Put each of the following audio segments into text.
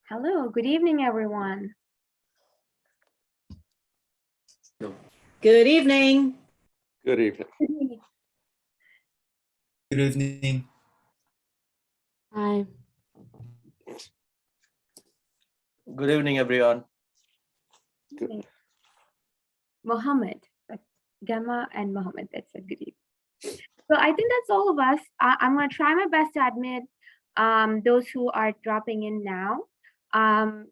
Hello, good evening, everyone. Good evening. Good evening. Good evening. Hi. Good evening, everyone. Good. Mohammed, Gamma and Mohammed, that's a good evening. So I think that's all of us. I'm going to try my best to admit those who are dropping in now. I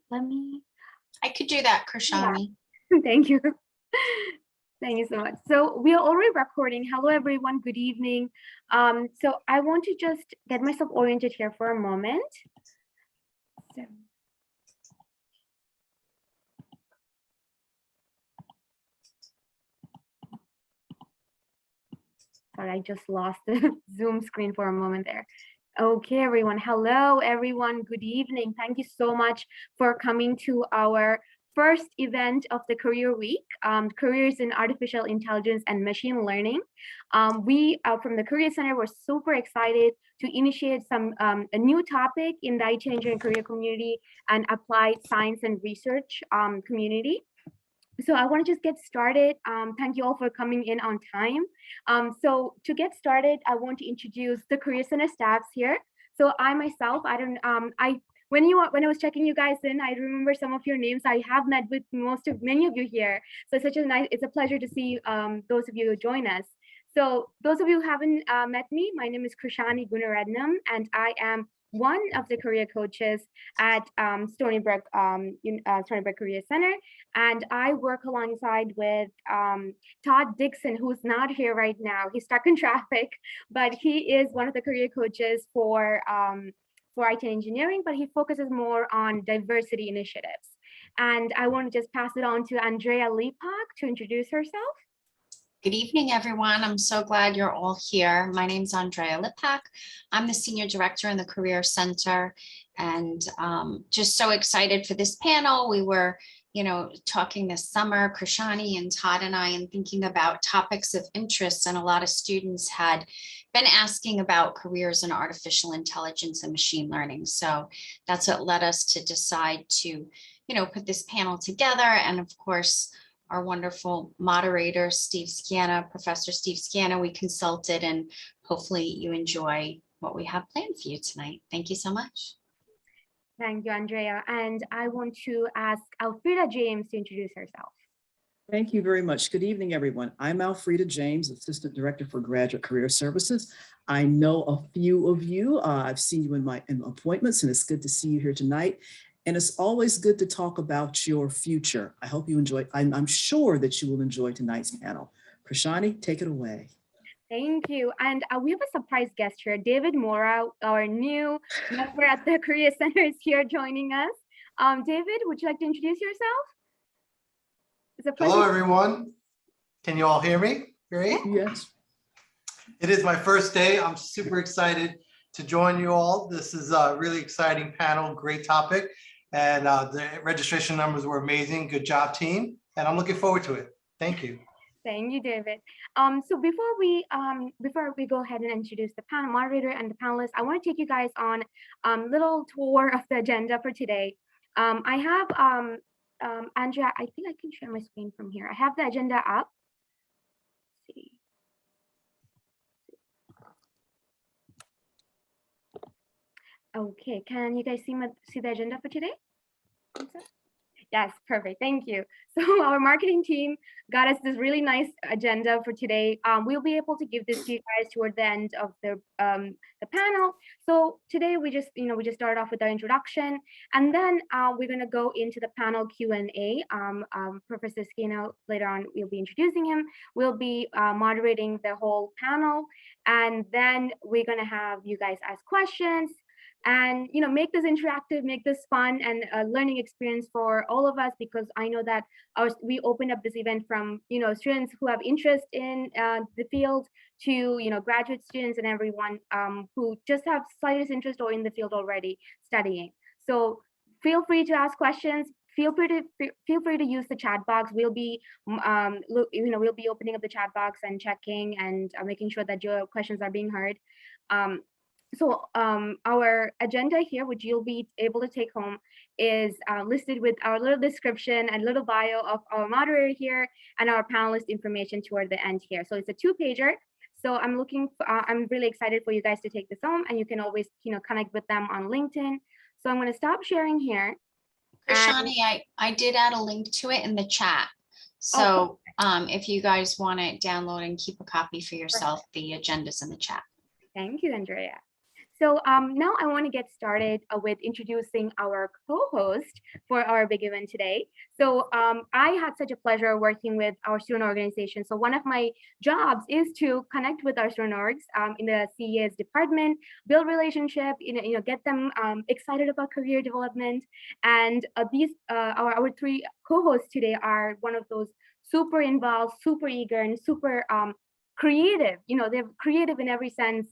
could do that, Krishani. Thank you. Thank you so much. So we are already recording. Hello, everyone. Good evening. So I want to just get myself oriented here for a moment. So. Sorry, I just lost the Zoom screen for a moment there. Okay, everyone. Hello, everyone. Good evening. Thank you so much for coming to our first event of the Career Week, Careers in Artificial Intelligence and Machine Learning. We from the Career Center were super excited to initiate a new topic in the IT engineering career community and applied science and research community. So I want to just get started. Thank you all for coming in on time. So to get started, I want to introduce the Career Center staffs here. So I myself, when I was checking you guys in, I remember some of your names. I have met with many of you here. So it's a pleasure to see those of you who join us. So those of you who haven't met me, my name is Krishani Gunaratnam, and I am one of the career coaches at Stony Brook Career Center. And I work alongside with Todd Dixon, who's not here right now. He's stuck in traffic, but he is one of the career coaches for IT engineering, but he focuses more on diversity initiatives. And I want to just pass it on to Andrea Lepak to introduce herself. Good evening, everyone. I'm so glad you're all here. My name is Andrea Lipak. I'm the Senior Director in the Career Center, and just so excited for this panel. We were, talking this summer, Krishani and Todd and I, and thinking about topics of interest, and a lot of students had been asking about careers in artificial intelligence and machine learning. So that's what led us to decide to, put this panel together. And of course, our wonderful moderator, Professor Steve Scanna, we consulted, and hopefully you enjoy what we have planned for you tonight. Thank you so much. Thank you, Andrea. And I want to ask Alfreda James to introduce herself. Thank you very much. Good evening, everyone. I'm Alfreda James, Assistant Director for Graduate Career Services. I know a few of you. I've seen you in appointments, and it's good to see you here tonight. And it's always good to talk about your future. I hope you enjoy. I'm sure that you will enjoy tonight's panel. Krishani, take it away. Thank you. And we have a surprise guest here. David Mora, our new member at the Career Center, is here joining us. David, would you like to introduce yourself? Hello, everyone. Can you all hear me? Great. Yes. It is my first day. I'm super excited to join you all. This is a really exciting panel, great topic. And the registration numbers were amazing. Good job, team. And I'm looking forward to it. Thank you. Thank you, David. So before we go ahead and introduce the panel moderator and the panelists, I want to take you guys on a little tour of the agenda for today. I have Andrea, I think I can share my screen from here. I have the agenda up. Let's see. Okay, can you guys see the agenda for today? Yes, perfect. Thank you. So our marketing team got us this really nice agenda for today. We'll be able to give this to you guys toward the end of the panel. So today we just start off with our introduction, and then we're going to go into the panel Q&A. Professor Skino, later on, we'll be introducing him. We'll be moderating the whole panel, and then we're going to have you guys ask questions. And make this interactive, make this fun and a learning experience for all of us, because I know that we opened up this event from students who have interest in the field to graduate students and everyone who just have slightest interest or in the field already studying. So feel free to ask questions. Feel free to use the chat box. We'll be we'll be opening up the chat box and checking and making sure that your questions are being heard. So our agenda here, which you'll be able to take home, is listed with our little description and little bio of our moderator here and our panelist information toward the end here. So it's a 2-pager. So I'm really excited for you guys to take this home, and you can always, connect with them on LinkedIn. So I'm going to stop sharing here. Krishani, I did add a link to it in the chat. So if you guys want to download and keep a copy for yourself, the agenda's in the chat. Thank you, Andrea. So now I want to get started with introducing our co-host for our big event today. So I had such a pleasure working with our student organization. So one of my jobs is to connect with our student orgs in the CES department, build relationship, get them excited about career development. And our 3 co-hosts today are one of those super involved, super eager, and super creative. They're creative in every sense,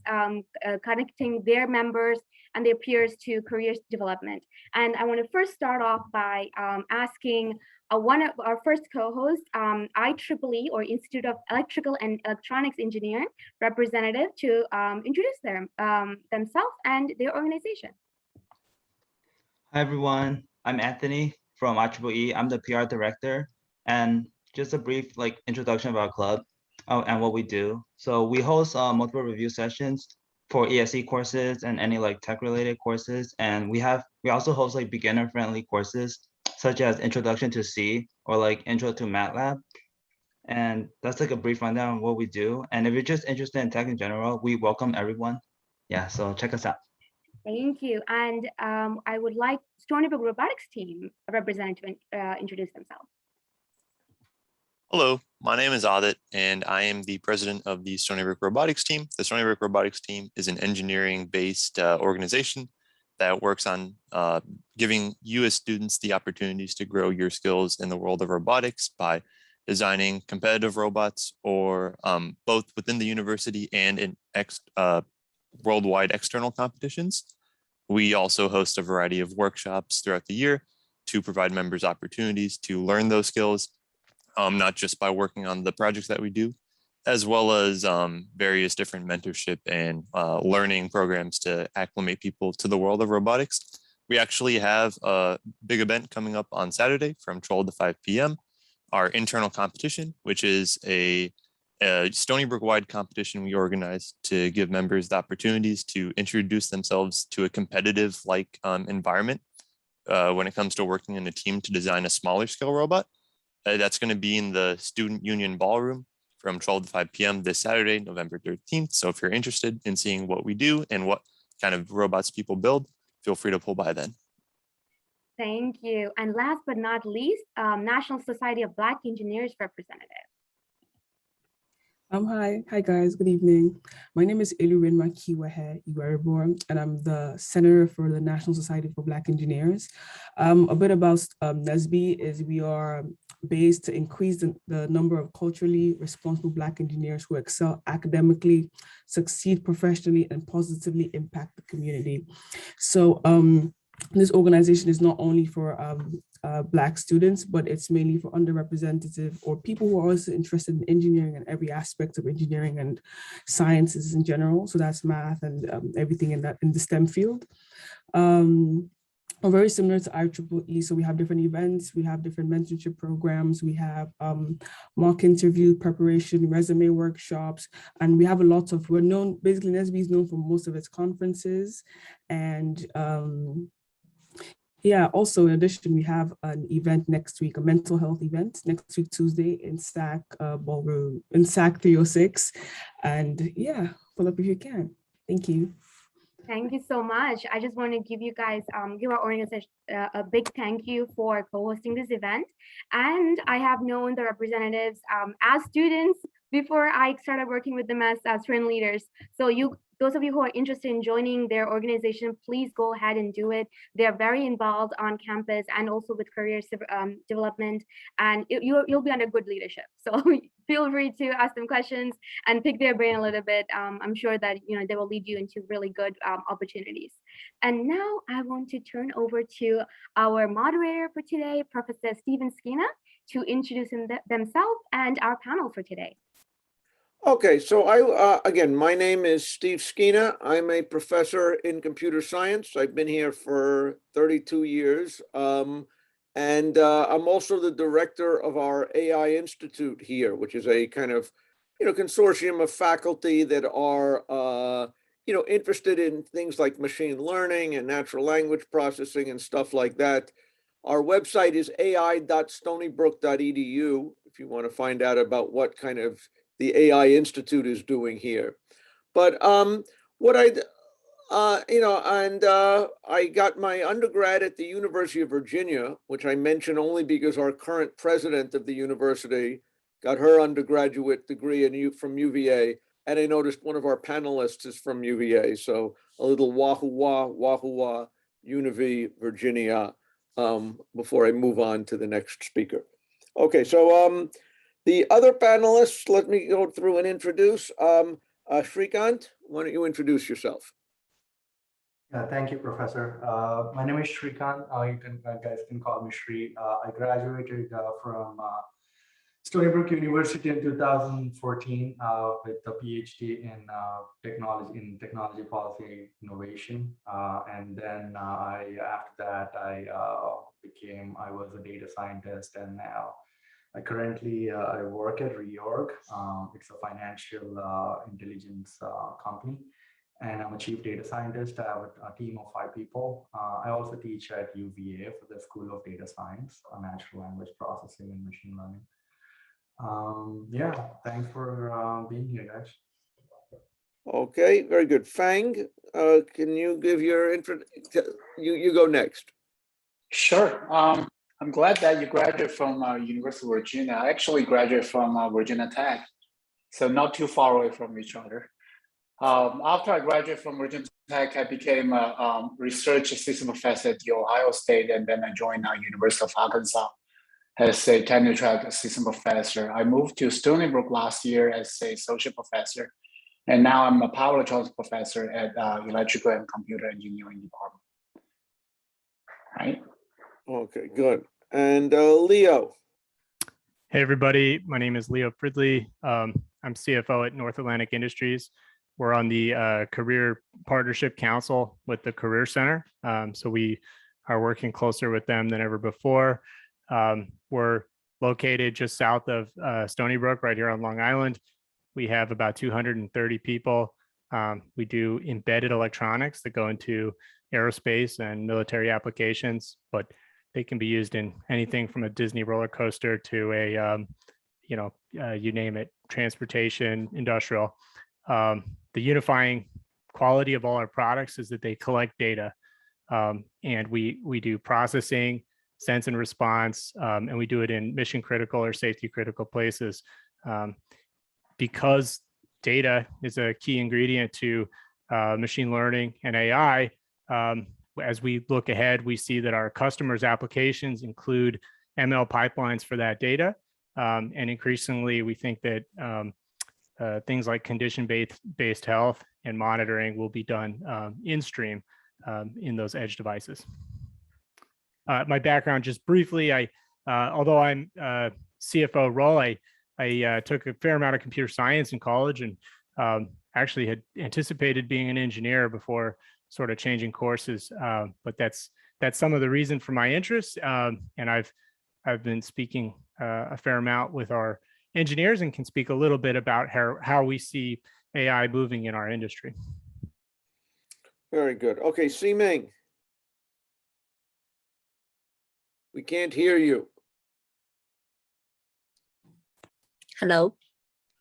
connecting their members and their peers to career development. And I want to first start off by asking one of our first co-hosts, IEEE, or Institute of Electrical and Electronics Engineering representative, to introduce themselves and their organization. Hi, everyone. I'm Anthony from IEEE. I'm the PR director. And just a brief introduction of our club and what we do. So we host multiple review sessions for ESE courses and any tech related courses. And we also host beginner friendly courses such as Introduction to C or Intro to MATLAB. And that's a brief rundown of what we do. And if you're just interested in tech in general, we welcome everyone. Yeah, so check us out. Thank you. And I would like Stony Brook Robotics team representative to introduce themselves. Hello, my name is Adit, and I am the president of the Stony Brook Robotics team. The Stony Brook Robotics team is an engineering-based organization that works on giving you as students the opportunities to grow your skills in the world of robotics by designing competitive robots, or both within the university and in worldwide external competitions. We also host a variety of workshops throughout the year to provide members opportunities to learn those skills, not just by working on the projects that we do, as well as various different mentorship and learning programs to acclimate people to the world of robotics. We actually have a big event coming up on Saturday from 12 to 5 p.m. Our internal competition, which is a Stony Brook-wide competition we organize to give members the opportunities to introduce themselves to a competitive environment when it comes to working in a team to design a smaller scale robot. That's going to be in the Student Union Ballroom from 12 to 5 p.m. this Saturday, November 13th. So if you're interested in seeing what we do and what kind of robots people build, feel free to pull by then. Thank you. And last but not least, National Society of Black Engineers representative. Hi guys, good evening. My name is Ilurin Makiwehe Iweribor, and I'm the Senator for the National Society for Black Engineers. A bit about NSB is we are based to increase the number of culturally responsible Black engineers who excel academically, succeed professionally, and positively impact the community. So this organization is not only for Black students, but it's mainly for underrepresented or people who are also interested in engineering and every aspect of engineering and sciences in general. So that's math and everything in the STEM field. Are very similar to IEEE. So we have different events, we have different mentorship programs, we have mock interview preparation, resume workshops, and we have a lot of, basically NSB is known for most of its conferences. And yeah, also in addition, we have an event next week, a mental health event next week, Tuesday in SAC Ballroom, in SAC 306. And yeah, pull up if you can. Thank you. Thank you so much. I just want to give you guys, give our organization a big thank you for co-hosting this event. And I have known the representatives as students before I started working with them as student leaders. So those of you who are interested in joining their organization, please go ahead and do it. They're very involved on campus and also with career development, and you'll be under good leadership. So feel free to ask them questions and pick their brain a little bit. I'm sure that they will lead you into really good opportunities. And now I want to turn over to our moderator for today, Professor Stephen Skeena, to introduce themselves and our panel for today. Okay, so again, my name is Steve Skeena. I'm a professor in computer science. I've been here for 32 years. And I'm also the director of our AI Institute here, which is a kind of, consortium of faculty that are, interested in things like machine learning and natural language processing and stuff like that. Our website is ai.stonybrook.edu if you want to find out about what kind of the AI Institute is doing here. But what I got my undergrad at the University of Virginia, which I mention only because our current president of the university got her undergraduate degree from UVA. And I noticed one of our panelists is from UVA. So a little wahoo-wah, Univ Virginia, before I move on to the next speaker. Okay, so the other panelists, let me go through and introduce. Shrikant, why don't you introduce yourself? Thank you, Professor. My name is Shrikant. Guys can call me Shri. I graduated from Stony Brook University in 2014 with a PhD in technology policy innovation. And then after that, I was a data scientist, and now I work at Reorg. It's a financial intelligence company. And I'm a chief data scientist. I have a team of 5 people. I also teach at UVA for the School of Data Science, Natural Language Processing and Machine Learning. Thanks for being here, guys. Okay, very good. Fang, can you give your intro? You go next. Sure. I'm glad that you graduated from University of Virginia. I actually graduated from Virginia Tech, so not too far away from each other. After I graduated from Virginia Tech, I became a research assistant professor at the Ohio State, and then I joined University of Arkansas as a tenure track assistant professor. I moved to Stony Brook last year as a associate professor, and now I'm a power electronics professor at Electrical and Computer Engineering Department. Right. Okay, good. And Leo. Hey, everybody. My name is Leo Pridley. I'm CFO at North Atlantic Industries. We're on the Career Partnership Council with the Career Center. So we are working closer with them than ever before. We're located just south of Stony Brook, right here on Long Island. We have about 230 people. We do embedded electronics that go into aerospace and military applications, but they can be used in anything from a Disney roller coaster to a, you name it, transportation, industrial. The unifying quality of all our products is that they collect data, and we do processing, sense and response, and we do it in mission critical or safety critical places. Because data is a key ingredient to machine learning and AI, as we look ahead, we see that our customers' applications include ML pipelines for that data. And increasingly, we think that things like condition-based health and monitoring will be done in stream in those edge devices. My background, just briefly, although I'm CFO role, I took a fair amount of computer science in college, and actually had anticipated being an engineer before sort of changing courses. But that's some of the reason for my interest. And I've been speaking a fair amount with our engineers and can speak a little bit about how we see AI moving in our industry. Very good. Okay, Ximing. We can't hear you. Hello.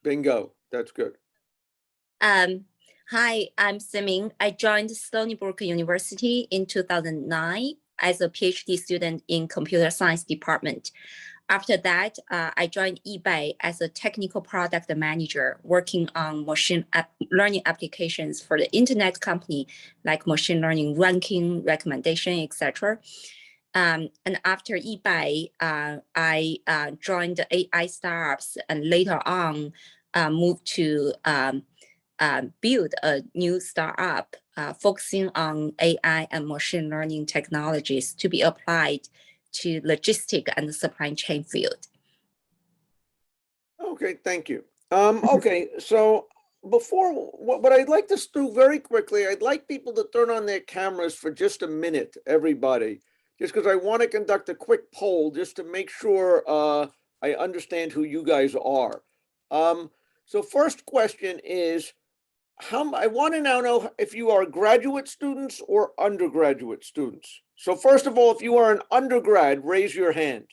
Bingo. That's good. Hi, I'm Siming. I joined Stony Brook University in 2009 as a PhD student in computer science department. After that, I joined eBay as a technical product manager, working on machine learning applications for the internet company, like machine learning ranking, recommendation, etc. And after eBay, I joined the AI startups, and later on moved to build a new startup focusing on AI and machine learning technologies to be applied to logistic and supply chain field. Okay, thank you. Okay, so before, what I'd like to do very quickly, I'd like people to turn on their cameras for just a minute, everybody. Just because I want to conduct a quick poll just to make sure I understand who you guys are. So first question is, I want to now know if you are graduate students or undergraduate students. So first of all, if you are an undergrad, raise your hand.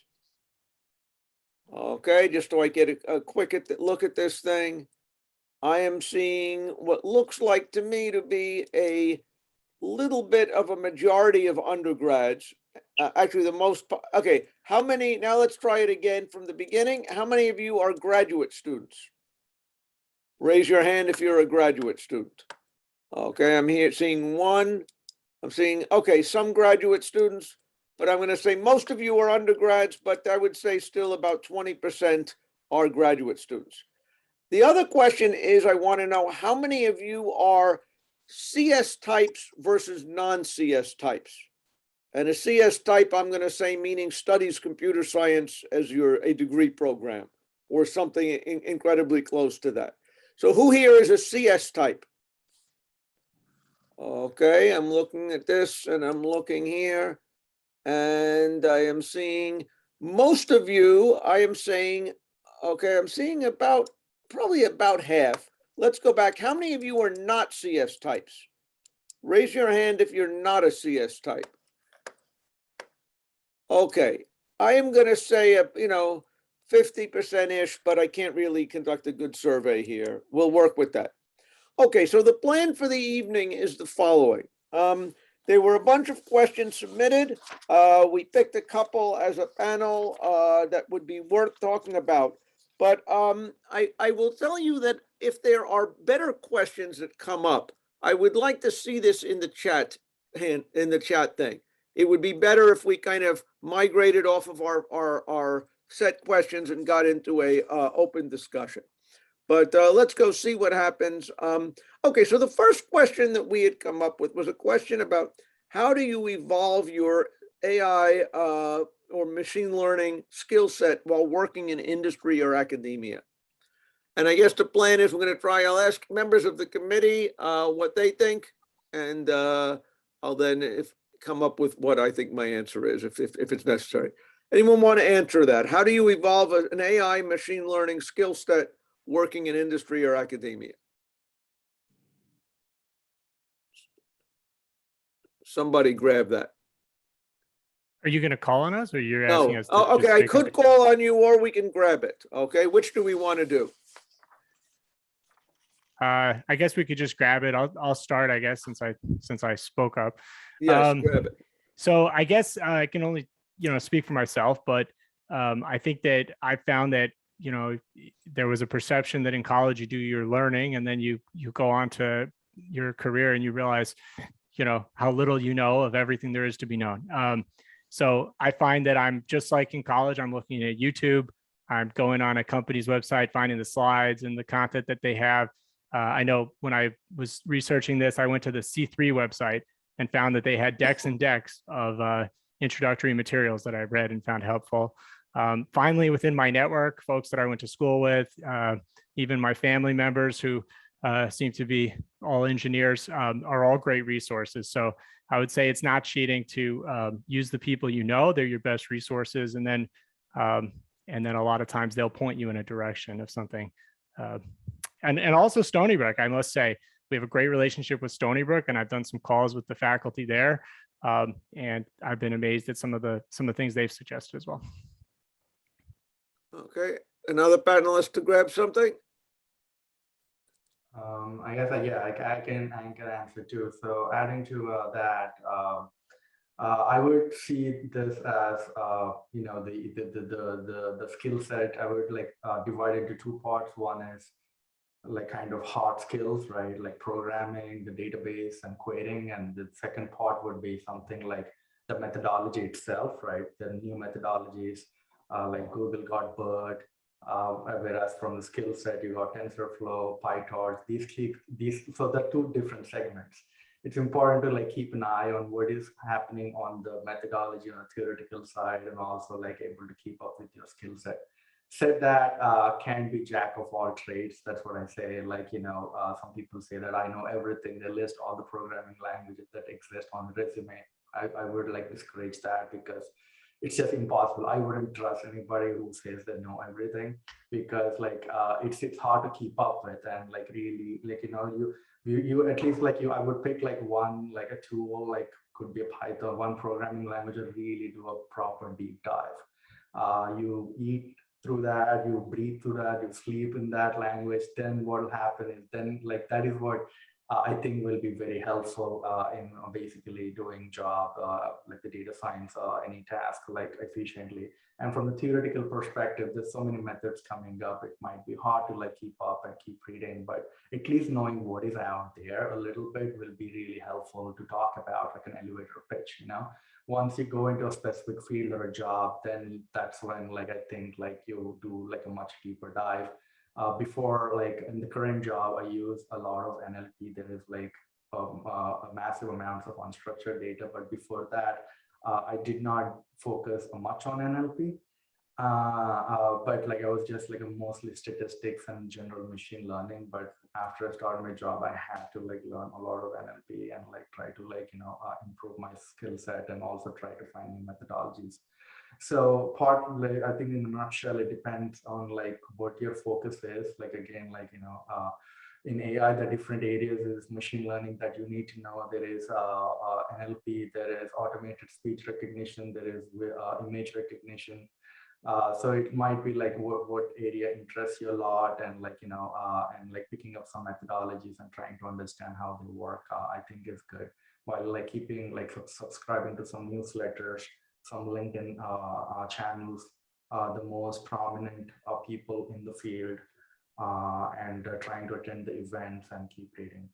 Okay, just so I get a quick look at this thing. I am seeing what looks like to me to be a little bit of a majority of undergrads. Actually, the most, okay, how many, now let's try it again from the beginning. How many of you are graduate students? Raise your hand if you're a graduate student. Okay, I'm here seeing one. I'm seeing, okay, some graduate students, but I'm going to say most of you are undergrads, but I would say still about 20% are graduate students. The other question is, I want to know how many of you are CS types versus non-CS types. And a CS type, I'm going to say, meaning studies computer science as a degree program or something incredibly close to that. So who here is a CS type? Okay, I'm looking at this and I'm looking here and I am seeing most of you, I am saying, okay, I'm seeing probably about half. Let's go back. How many of you are not CS types? Raise your hand if you're not a CS type. Okay, I am going to say, 50%-ish, but I can't really conduct a good survey here. We'll work with that. Okay, so the plan for the evening is the following. There were a bunch of questions submitted. We picked a couple as a panel that would be worth talking about. But I will tell you that if there are better questions that come up, I would like to see this in the chat thing. It would be better if we kind of migrated off of our set questions and got into a open discussion. But let's go see what happens. Okay, so the first question that we had come up with was a question about how do you evolve your AI or machine learning skill set while working in industry or academia? And I guess the plan is we're going to try, I'll ask members of the committee what they think, and I'll then come up with what I think my answer is if it's necessary. Anyone want to answer that? How do you evolve an AI machine learning skill set working in industry or academia? Somebody grab that. Are you going to call on us or you're No. asking us to Oh, okay, just I take could call on you or we can grab it. Okay, which do we want to do? I guess we could just grab it. I'll start, I guess, since I spoke up. Yes, grab it. So I guess I can only, speak for myself, but I think that I found that, there was a perception that in college you do your learning and then you go on to your career and you realize, how little you know of everything there is to be known. So I find that I'm just like in college, I'm looking at YouTube, I'm going on a company's website, finding the slides and the content that they have. I know when I was researching this, I went to the C3 website and found that they had decks and decks of introductory materials that I read and found helpful. Finally, within my network, folks that I went to school with, even my family members who seem to be all engineers are all great resources. So I would say it's not cheating to use the people they're your best resources, and then a lot of times they'll point you in a direction of something. And also Stony Brook, I must say, we have a great relationship with Stony Brook, and I've done some calls with the faculty there, and I've been amazed at some of the things they've suggested as well. Okay, another panelist to grab something. I guess I can answer too. So adding to that, I would see this as the skill set. I would divide into two parts. One is kind of hard skills, right? Like programming, the database and querying. And the second part would be something like the methodology itself, right? The new methodologies like Google got BERT, whereas from the skill set, you got TensorFlow, PyTorch, so they're two different segments. It's important to keep an eye on what is happening on the methodology on the theoretical side and also able to keep up with your skill set. said that can't be jack of all trades. That's what I say. Like, some people say that I know everything. They list all the programming languages that exist on the resume. I would like discourage that because it's just impossible. I wouldn't trust anybody who says they know everything because it's hard to keep up with, and really you at least I would pick one a tool, could be a Python, one programming language, and really do a proper deep dive. You eat through that, you breathe through that, you sleep in that language. Then what will happen is that is what I think will be very helpful in basically doing job like the data science or any task efficiently. And from the theoretical perspective, there's so many methods coming up. It might be hard to keep up and keep reading, but at least knowing what is out there a little bit will be really helpful to talk about, like an elevator pitch. Once you go into a specific field or a job, then that's when I think you do a much deeper dive. Before, in the current job, I use a lot of NLP. There is a massive amounts of unstructured data, but before that, I did not focus much on NLP. But I was just mostly statistics and general machine learning. But after I started my job, I had to learn a lot of NLP and try to improve my skill set and also try to find new methodologies. So partly, I think in a nutshell, it depends on what your focus is. Again, in AI, the different areas is machine learning that you need to know. There is NLP, there is automated speech recognition, there is image recognition. So it might be what area interests you a lot, and picking up some methodologies and trying to understand how they work. I think is good, while keeping subscribing to some newsletters, some LinkedIn channels, the most prominent people in the field, and trying to attend the events and keep reading.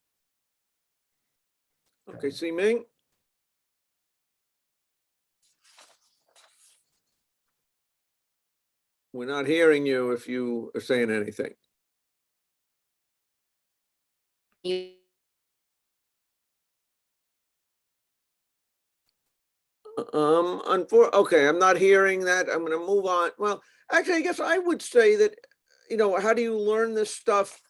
Okay, Siming. We're not hearing you if you are saying anything. Okay, I'm not hearing that. I'm going to move on. Well, actually, I guess I would say that, how do you learn this stuff?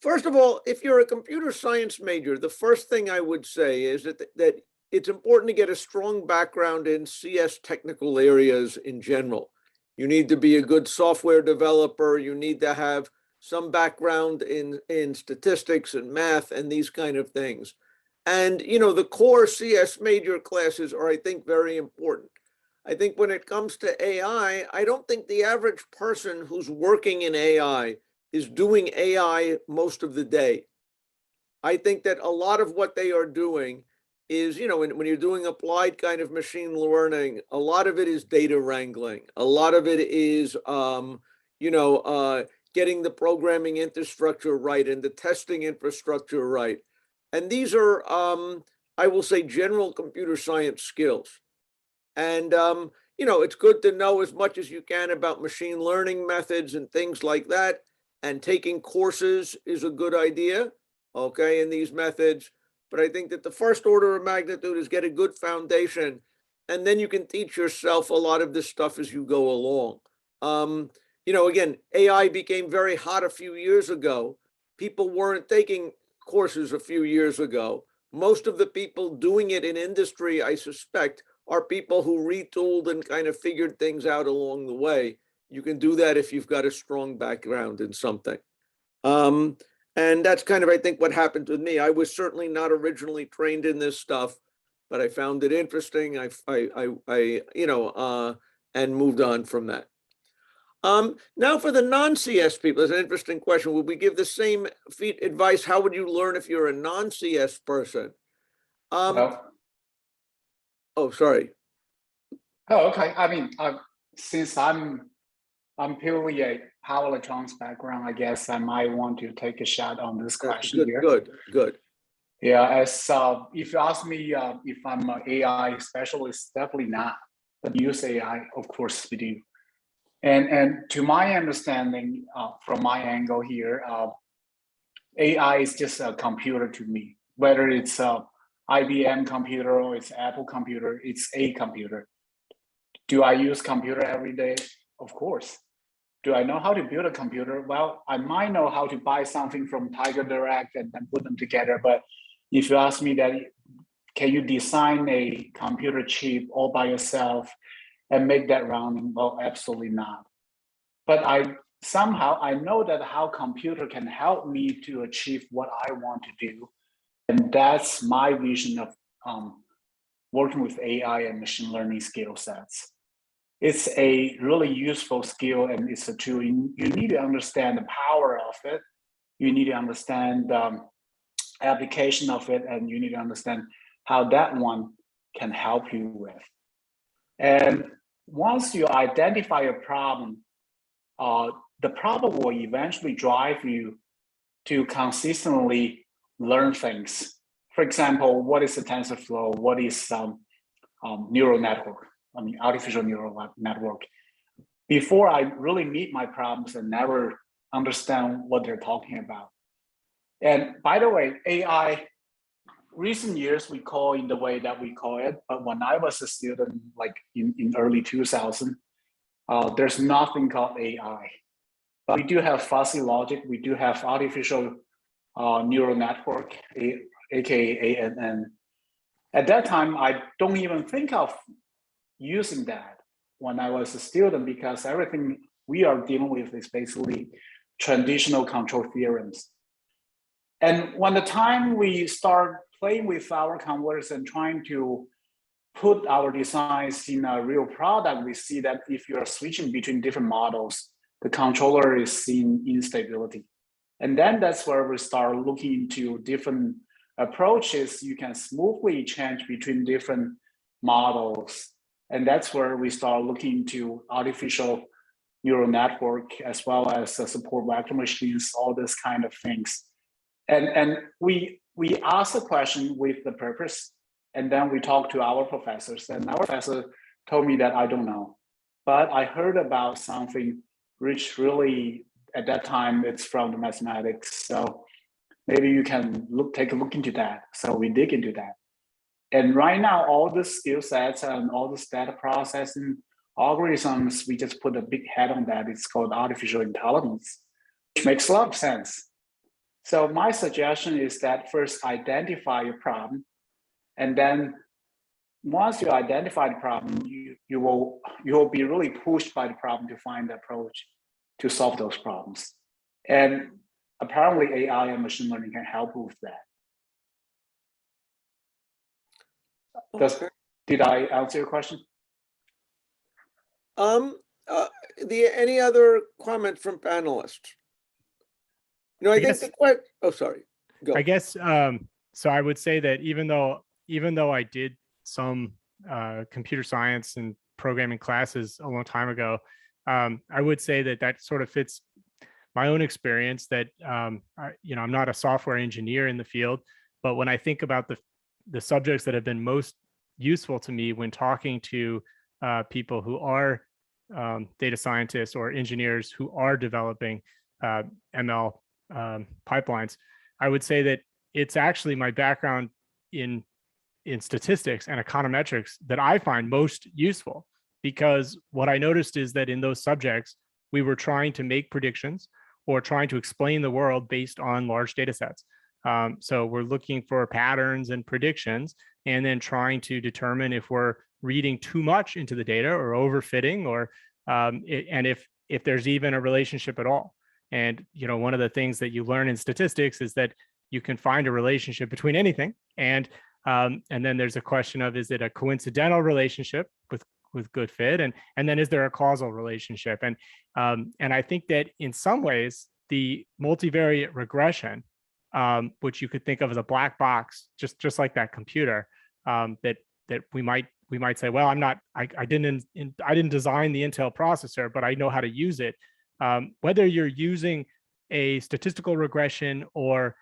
First of all, if you're a computer science major, the first thing I would say is that it's important to get a strong background in CS technical areas in general. You need to be a good software developer. You need to have some background in statistics and math and these kind of things. And, the core CS major classes are, I think, very important. I think when it comes to AI, I don't think the average person who's working in AI is doing AI most of the day. I think that a lot of what they are doing is, when you're doing applied kind of machine learning, a lot of it is data wrangling. A lot of it is, getting the programming infrastructure right and the testing infrastructure right. And these are, I will say, general computer science skills. And, it's good to know as much as you can about machine learning methods and things like that. And taking courses is a good idea, okay, in these methods. But I think that the first order of magnitude is get a good foundation, and then you can teach yourself a lot of this stuff as you go along. Again, AI became very hot a few years ago. People weren't taking courses a few years ago. Most of the people doing it in industry, I suspect, are people who retooled and kind of figured things out along the way. You can do that if you've got a strong background in something. And that's kind of, I think, what happened with me. I was certainly not originally trained in this stuff, but I found it interesting. And moved on from that. Now for the non-CS people, it's an interesting question. Would we give the same advice? How would you learn if you're a non-CS person? Oh, sorry. Oh, okay. I mean, since I'm purely a power electronics background, I guess I might want to take a shot on this question here. Good. Yeah, as if you ask me if I'm an AI specialist, definitely not. But use AI, of course, we do. And to my understanding, from my angle here, AI is just a computer to me. Whether it's a IBM computer or it's Apple computer, it's a computer. Do I use computer every day? Of course. do I know how to build a computer? Well, I might know how to buy something from Tiger Direct and then put them together. But if you ask me that, can you design a computer chip all by yourself and make that run? Well, absolutely not. But somehow I know that how computer can help me to achieve what I want to do. And that's my vision of working with AI and machine learning skill sets. It's a really useful skill and it's a tool. You need to understand the power of it. You need to understand the application of it, and you need to understand how that one can help you with. And once you identify a problem, the problem will eventually drive you to consistently learn things. For example, what is a TensorFlow? What is neural network? Artificial neural network. Before I really meet my problems and never understand what they're talking about. And by the way, AI, recent years we call in the way that we call it, but when I was a student, like in early 2000, there's nothing called AI. But we do have fuzzy logic. We do have artificial neural network, aka ANN. At that time, I don't even think of using that when I was a student, because everything we are dealing with is basically traditional control theorems. And when the time we start playing with our converters and trying to put our designs in a real product, we see that if you're switching between different models, the controller is seeing instability. And then that's where we start looking into different approaches. You can smoothly change between different models. And that's where we start looking into artificial neural network, as well as support vector machines, all this kind of things. And we ask the question with the purpose, and then we talk to our professors, and our professor told me that I don't know. But I heard about something which really, at that time, it's from the mathematics. So maybe you can take a look into that. So we dig into that. And right now, all the skill sets and all this data processing algorithms, we just put a big head on that. It's called artificial intelligence, which makes a lot of sense. So my suggestion is that first identify your problem, and then once you identify the problem, you will be really pushed by the problem to find the approach to solve those problems. And apparently AI and machine learning can help with that. Did I answer your question? Any other comment from panelists? No, I think the question. Oh, sorry. Go. I guess so. I would say that even though I did some computer science and programming classes a long time ago, I would say that sort of fits my own experience. That I'm not a software engineer in the field, but when I think about the subjects that have been most useful to me when talking to people who are data scientists or engineers who are developing ML pipelines, I would say that it's actually my background in statistics and econometrics that I find most useful, because what I noticed is that in those subjects, we were trying to make predictions or trying to explain the world based on large data sets. So we're looking for patterns and predictions, and then trying to determine if we're reading too much into the data or overfitting, or and if there's even a relationship at all. And one of the things that you learn in statistics is that you can find a relationship between anything, and then there's a question of, is it a coincidental relationship with good fit, and then is there a causal relationship? And I think that in some ways the multivariate regression, which you could think of as a black box, just like that computer, that we might say, well, I didn't design the Intel processor, but I know how to use it. Whether you're using a statistical regression or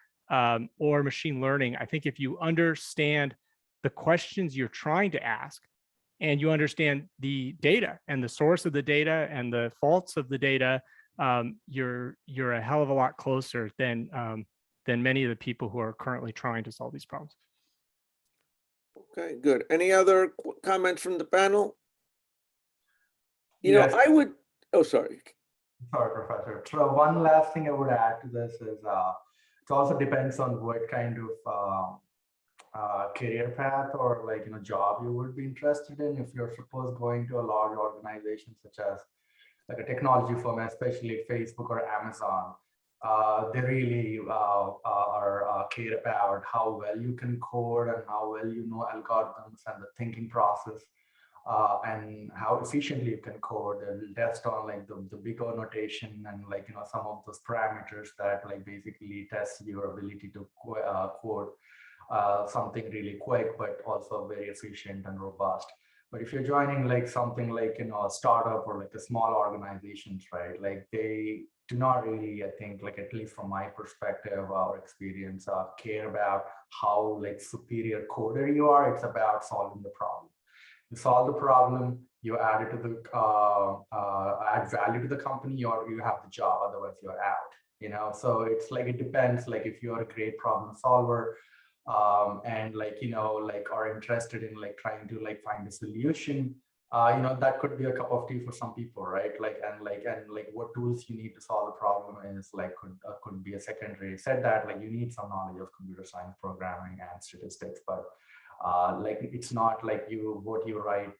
machine learning, I think if you understand the questions you're trying to ask, and you understand the data and the source of the data and the faults of the data, you're a hell of a lot closer than many of the people who are currently trying to solve these problems. Okay, good. Any other comments from the panel? Yes. I would. Oh, sorry. Sorry, Professor. So one last thing I would add to this is it also depends on what kind of career path or job you would be interested in. If you're suppose going to a large organization such as like a technology firm, especially Facebook or Amazon, they really are care about how well you can code and how well you know algorithms and the thinking process. And how efficiently you can code. They'll test on like the bigger notation and some of those parameters that basically test your ability to code something really quick, but also very efficient and robust. But if you're joining something a startup or a small organizations, right? They do not really, I think, at least from my perspective or experience, care about how superior coder you are. It's about solving the problem. You solve the problem, you add it to the add value to the company, or you have the job. Otherwise, you're out. So it's it depends. If you're a great problem solver, and are interested in trying to find a solution, that could be a cup of tea for some people, right? And what tools you need to solve the problem is could be a secondary. Said that you need some knowledge of computer science, programming, and statistics, but it's not what you write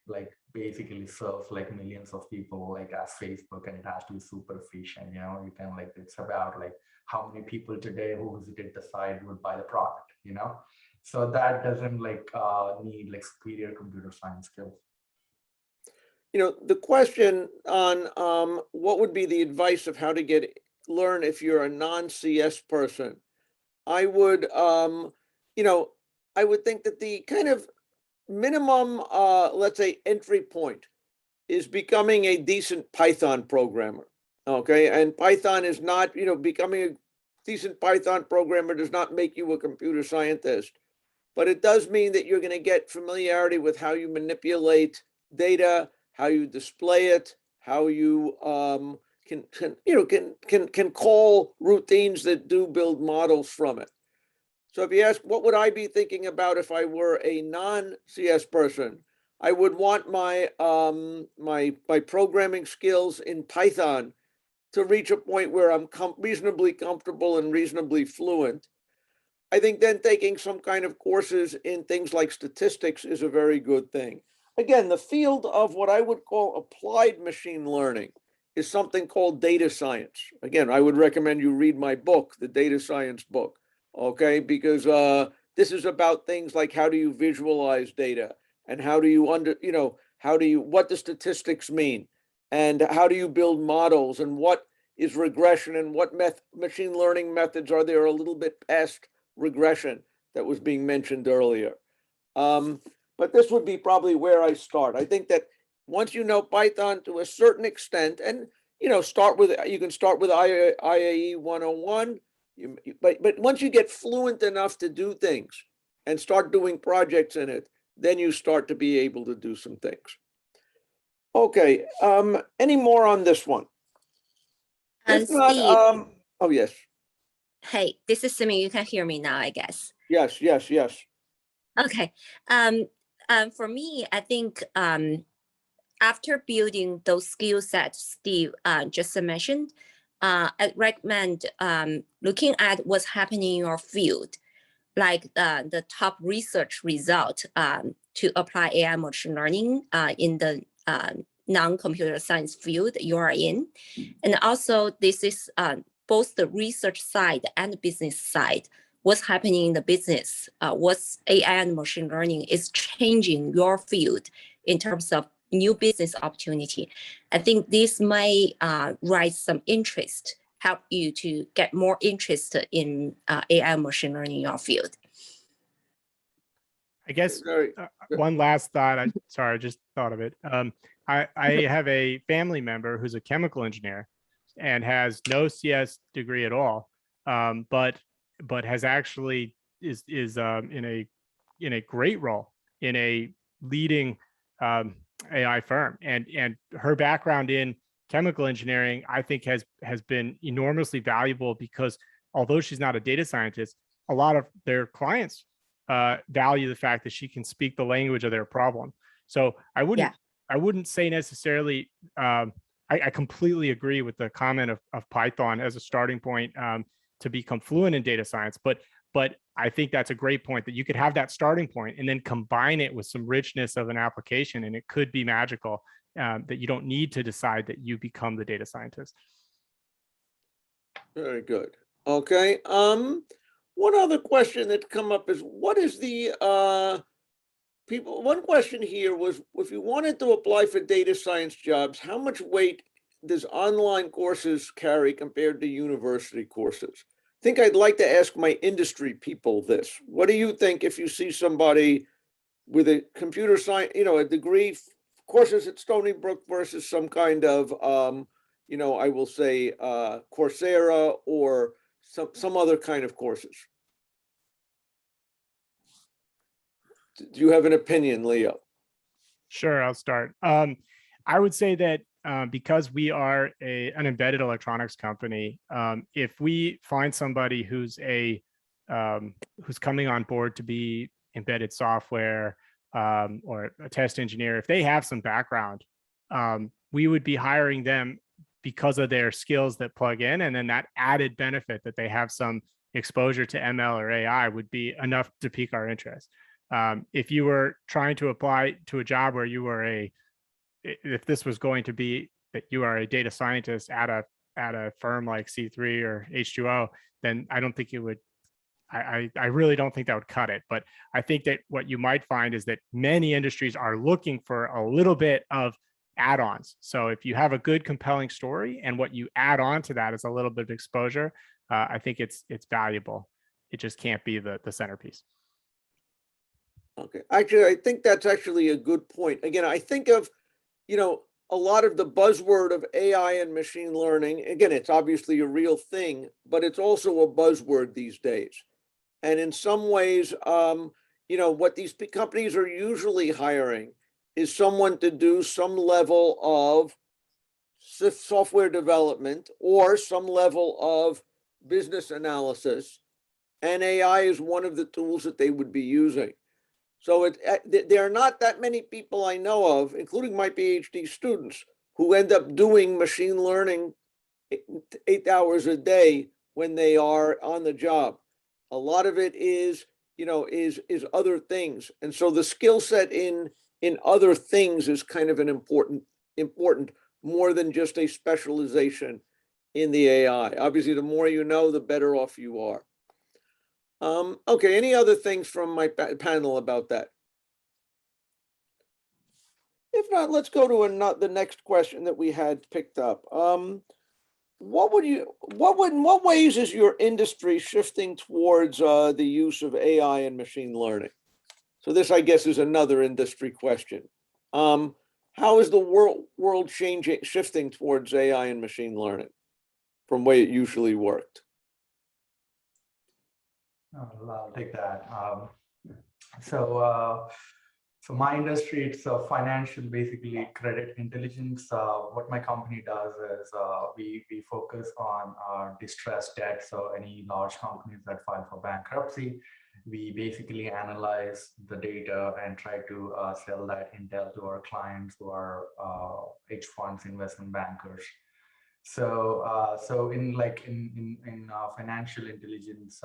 basically serves millions of people as Facebook, and it has to be super efficient. You can it's about how many people today who visited the site would buy the product. So that doesn't need superior computer science skills. The question on what would be the advice of how to learn if you're a non-CS person, I would I would think that the kind of minimum, let's say, entry point is becoming a decent Python programmer. Okay, and Python is not, becoming a decent Python programmer does not make you a computer scientist, but it does mean that you're going to get familiarity with how you manipulate data, how you display it, how you can call routines that do build models from it. So if you ask, what would I be thinking about if I were a non-CS person? I would want my my programming skills in Python to reach a point where I'm reasonably comfortable and reasonably fluent. I think then taking some kind of courses in things like statistics is a very good thing. Again, the field of what I would call applied machine learning is something called data science. Again, I would recommend you read my book, the data science book. Okay, because this is about things like how do you visualize data, and how do you what do statistics mean, and how do you build models, and what is regression, and what machine learning methods are there a little bit past regression that was being mentioned earlier. But this would be probably where I start. I think that once you know Python to a certain extent, and you can start with IAE 101. But once you get fluent enough to do things and start doing projects in it, then you start to be able to do some things. Okay, any more on this one? And If not, Steve, oh yes, hey, this is Simi. You can hear me now, I guess. yes. Okay. For me, I think after building those skill sets Steve just mentioned, I recommend looking at what's happening in your field, like the top research result to apply AI machine learning in the non-computer science field you are in. And also this is both the research side and the business side. What's happening in the business, what's AI and machine learning is changing your field in terms of new business opportunity. I think this may raise some interest, help you to get more interested in AI machine learning in your field. I guess one last thought. I just thought of it. I have a family member who's a chemical engineer and has no CS degree at all, but has actually is in a great role in a leading AI firm, and her background in chemical engineering, I think, has been enormously valuable, because although she's not a data scientist, a lot of their clients value the fact that she can speak the language of their problem. So I wouldn't say necessarily, I I completely agree with the comment of Python as a starting point to become fluent in data science. But I think that's a great point, that you could have that starting point and then combine it with some richness of an application, and it could be magical, that you don't need to decide that you become the data scientist. Very good. Okay. One other question that's come up is, what is the one question here was, if you wanted to apply for data science jobs, how much weight does online courses carry compared to university courses? I think I'd like to ask my industry people this. What do you think if you see somebody with a computer science, a degree, courses at Stony Brook versus some kind of, I will say Coursera or some other kind of courses? Do you have an opinion, Leo? Sure, I'll start. I would say that because we are an embedded electronics company, if we find somebody who's coming on board to be embedded software or a test engineer, if they have some background, we would be hiring them because of their skills that plug in, and then that added benefit that they have some exposure to ML or AI would be enough to pique our interest. If you were trying to apply to a job where you were if this was going to be that you are a data scientist at a firm like C3 or H2O, then I don't think it would. I really don't think that would cut it. But I think that what you might find is that many industries are looking for a little bit of add-ons. So if you have a good, compelling story and what you add on to that is a little bit of exposure, I think it's valuable. It just can't be the centerpiece. Okay, actually, I think that's actually a good point. Again, I think of, a lot of the buzzword of AI and machine learning. Again, it's obviously a real thing, but it's also a buzzword these days. And in some ways, what these companies are usually hiring is someone to do some level of software development or some level of business analysis. And AI is one of the tools that they would be using. So there are not that many people I know of, including my PhD students, who end up doing machine learning 8 hours a day when they are on the job. A lot of it is other things. And so the skill set in other things is kind of an important more than just a specialization in the AI. Obviously, the more you know, the better off you are. Okay, any other things from my panel about that? If not, let's go to the next question that we had picked up. In what ways is your industry shifting towards the use of AI and machine learning? So this, I guess, is another industry question. How is the world shifting towards AI and machine learning from the way it usually worked? I'll take that. So my industry, it's financial, basically credit intelligence. What my company does is we focus on distressed debt. So any large companies that file for bankruptcy, we basically analyze the data and try to sell that intel to our clients who are hedge funds, investment bankers. So in financial intelligence,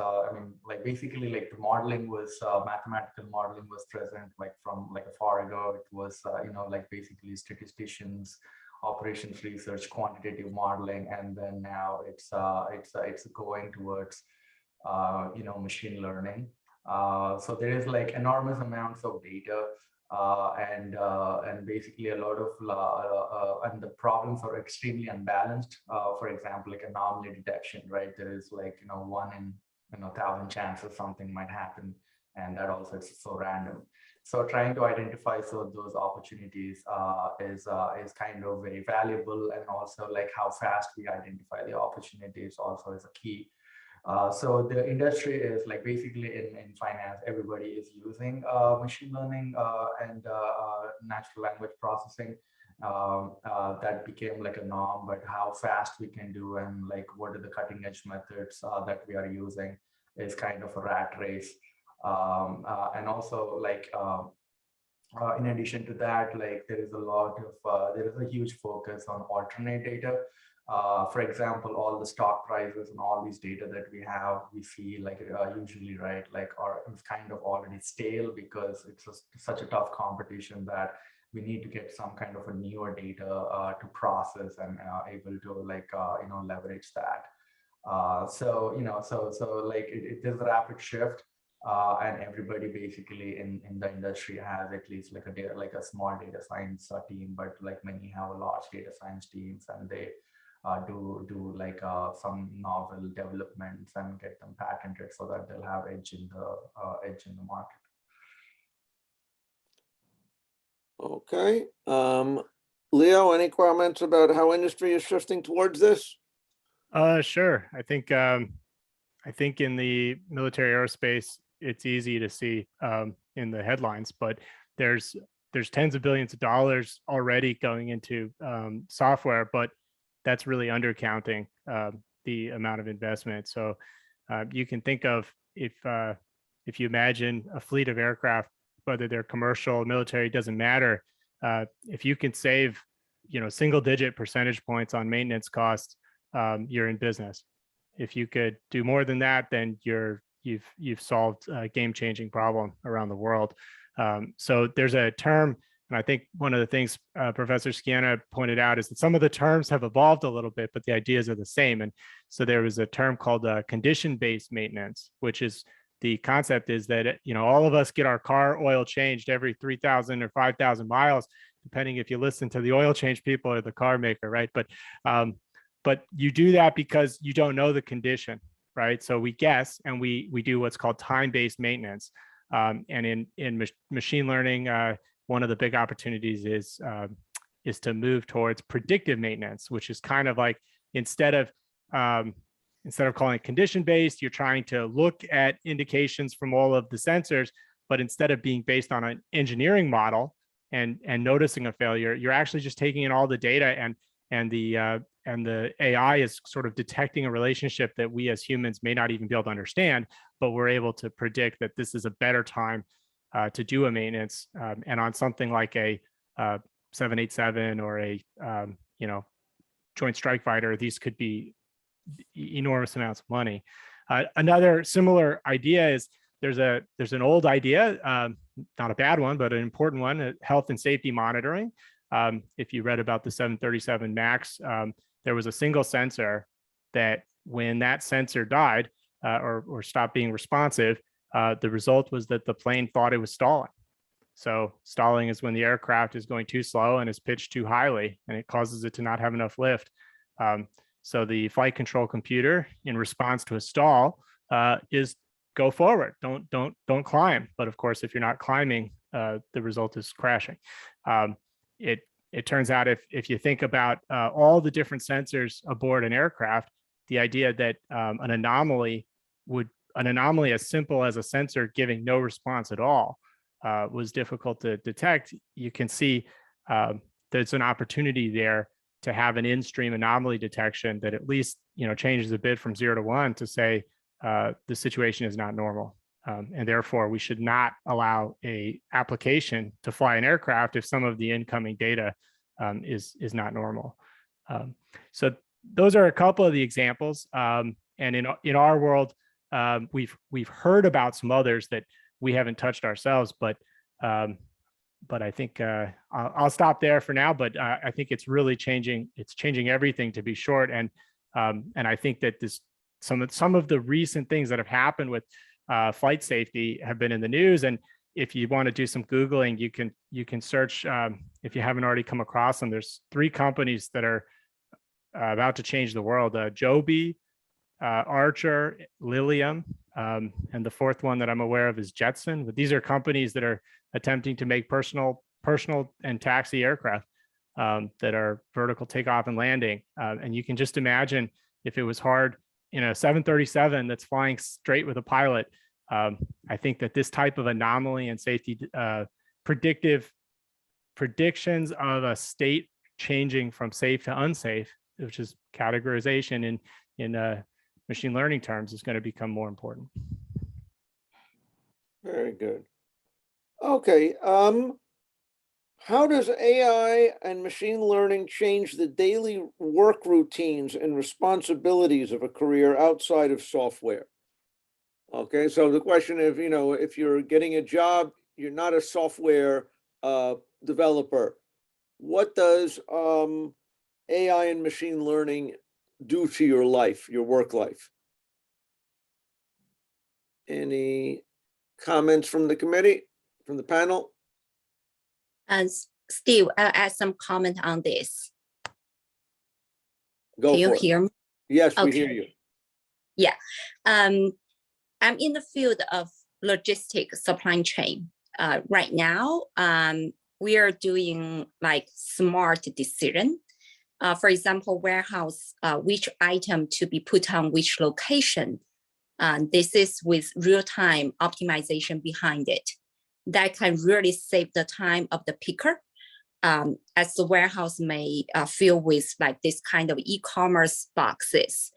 basically the modeling was mathematical modeling was present from a far ago. It was basically statisticians, operations research, quantitative modeling, and then now it's going towards machine learning. So there is enormous amounts of data. And basically a lot of and the problems are extremely unbalanced. For example, anomaly detection, right? There is 1 in 1,000 chances something might happen, and that also is so random. So trying to identify those opportunities is kind of very valuable, and also how fast we identify the opportunities also is a key. So the industry is basically in finance, everybody is using machine learning and natural language processing. That became a norm, but how fast we can do and what are the cutting edge methods that we are using is kind of a rat race. And also In addition to that, like there is a huge focus on alternate data. For example, all the stock prices and all these data that we have, we see like usually, right, like it's kind of already stale because it's such a tough competition that we need to get some kind of a newer data to process and able to like, leverage that. So like there's a rapid shift. And everybody basically in the industry has at least like a small data science team, but like many have a large data science teams, and they do like some novel developments and get them patented so that they'll have edge in the market. Okay. Leo, any comments about how industry is shifting towards this? Sure. I think in the military aerospace, it's easy to see in the headlines, but there's tens of billions of dollars already going into software, but that's really undercounting the amount of investment. So you can think of if you imagine a fleet of aircraft, whether they're commercial, military, doesn't matter. If you can save, single-digit percentage points on maintenance costs, you're in business. If you could do more than that, then you've solved a game-changing problem around the world. So there's a term, and I think one of the things Professor Scianna pointed out is that some of the terms have evolved a little bit, but the ideas are the same. And so there was a term called condition-based maintenance, which is the concept is that all of us get our car oil changed every 3,000 or 5,000 miles, depending if you listen to the oil change people or the car maker, right? But you do that because you don't know the condition, right? So we guess, and we do what's called time-based maintenance. And in machine learning, one of the big opportunities is to move towards predictive maintenance, which is kind of like instead of calling it condition-based, you're trying to look at indications from all of the sensors, but instead of being based on an engineering model and noticing a failure, you're actually just taking in all the data and the AI is sort of detecting a relationship that we as humans may not even be able to understand, but we're able to predict that this is a better time to do a maintenance. And on something like a 787 or a Joint Strike Fighter, these could be enormous amounts of money. Another similar idea is there's an old idea, not a bad one, but an important one, health and safety monitoring. If you read about the 737 MAX, there was a single sensor that when that sensor died or stopped being responsive, the result was that the plane thought it was stalling. So stalling is when the aircraft is going too slow and is pitched too highly, and it causes it to not have enough lift. So the flight control computer, in response to a stall, is go forward, don't climb. But of course, if you're not climbing, the result is crashing. It turns out if you think about all the different sensors aboard an aircraft, the idea that an anomaly as simple as a sensor giving no response at all was difficult to detect. You can see there's an opportunity there to have an in-stream anomaly detection that at least changes a bit from 0 to 1 to say the situation is not normal. And therefore, we should not allow a application to fly an aircraft if some of the incoming data is not normal. So those are a couple of the examples. And in our world, we've heard about some others that we haven't touched ourselves, but I think I'll stop there for now. But I think it's really changing. It's changing everything, to be short. And I think that some of the recent things that have happened with flight safety have been in the news. And if you want to do some Googling, you can search, if you haven't already come across them. There's 3 companies that are about to change the world: Joby, Archer, Lilium, and the 4th one that I'm aware of is Jetson. But these are companies that are attempting to make personal and taxi aircraft that are vertical takeoff and landing. And you can just imagine if it was hard in a 737 that's flying straight with a pilot. I think that this type of anomaly and safety predictions of a state changing from safe to unsafe, which is categorization in machine learning terms, is going to become more important. Very good. Okay. how does AI and machine learning change the daily work routines and responsibilities of a career outside of software? Okay, so the question of, if you're getting a job, you're not a software developer. What does AI and machine learning do to your life, your work life? Any comments from the committee, from the panel? And Steve, I'll add some comment on this. Go Can you for it. hear me? Yes, we Okay. hear you. Yeah. I'm in the field of logistics supply chain. Right now, we are doing like smart decision. For example, warehouse, which item to be put on which location. This is with real-time optimization behind it. That can really save the time of the picker, as the warehouse may fill with like this kind of e-commerce boxes.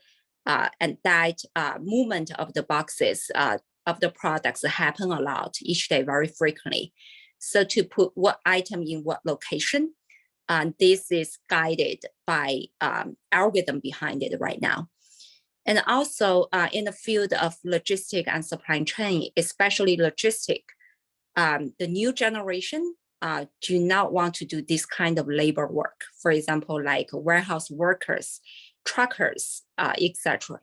And that movement of the boxes of the products happen a lot each day, very frequently. So to put what item in what location, this is guided by algorithm behind it right now. And also in the field of logistic and supply chain, especially logistic, the new generation do not want to do this kind of labor work. For example, like warehouse workers, truckers, etc.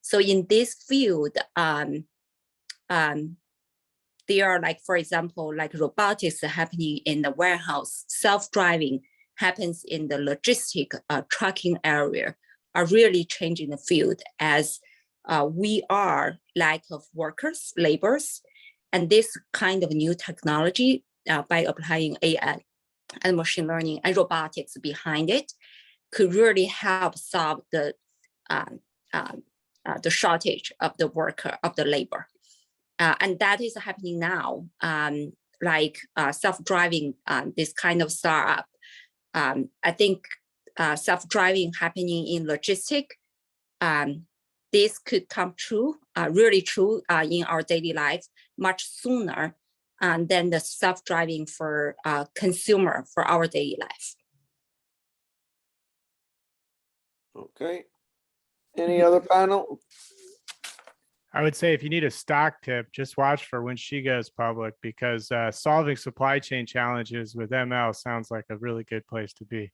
So in this field, there are like, for example, like robotics happening in the warehouse, self-driving happens in the logistic trucking area, are really changing the field as we are lack of workers, laborers, and this kind of new technology by applying AI and machine learning and robotics behind it could really help solve the shortage of the worker, of the labor. And that is happening now, like self-driving, this kind of startup. I think self-driving happening in logistic, this could come true, really true in our daily life much sooner than the self-driving for consumer for our daily life. Okay. Any other panel? I would say if you need a stock tip, just watch for when she goes public, because solving supply chain challenges with ML sounds like a really good place to be.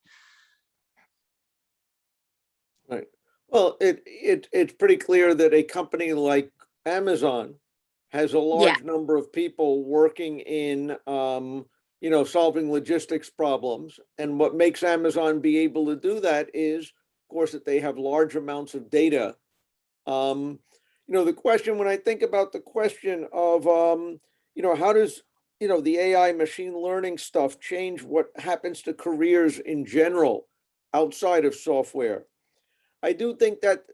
Right. Well, it's pretty clear that a company like Amazon has a large number of people working in, solving logistics problems. And what makes Amazon be able to do that is, of course, that they have large amounts of data. The question, when I think about the question of, how does, the AI machine learning stuff change what happens to careers in general outside of software? I do think that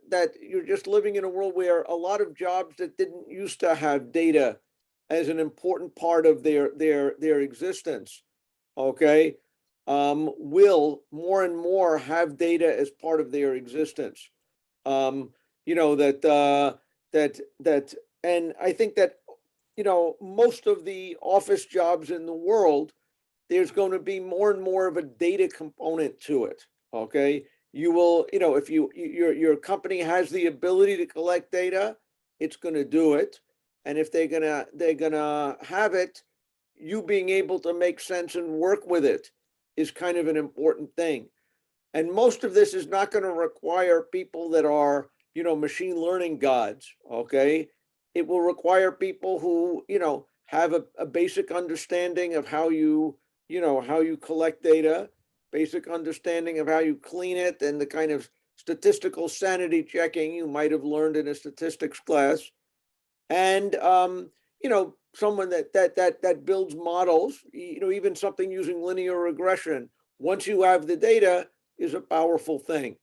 you're just living in a world where a lot of jobs that didn't used to have data as an important part of their existence, okay, will more and more have data as part of their existence. And I think that, most of the office jobs in the world, there's going to be more and more of a data component to it, okay? You will, if your company has the ability to collect data, it's going to do it. And if they're gonna have it, you being able to make sense and work with it is kind of an important thing. And most of this is not going to require people that are, machine learning gods, okay? It will require people who, have a basic understanding of how you collect data, basic understanding of how you clean it, and the kind of statistical sanity checking you might have learned in a statistics class. And, someone that builds models, even something using linear regression, once you have the data, is a powerful thing.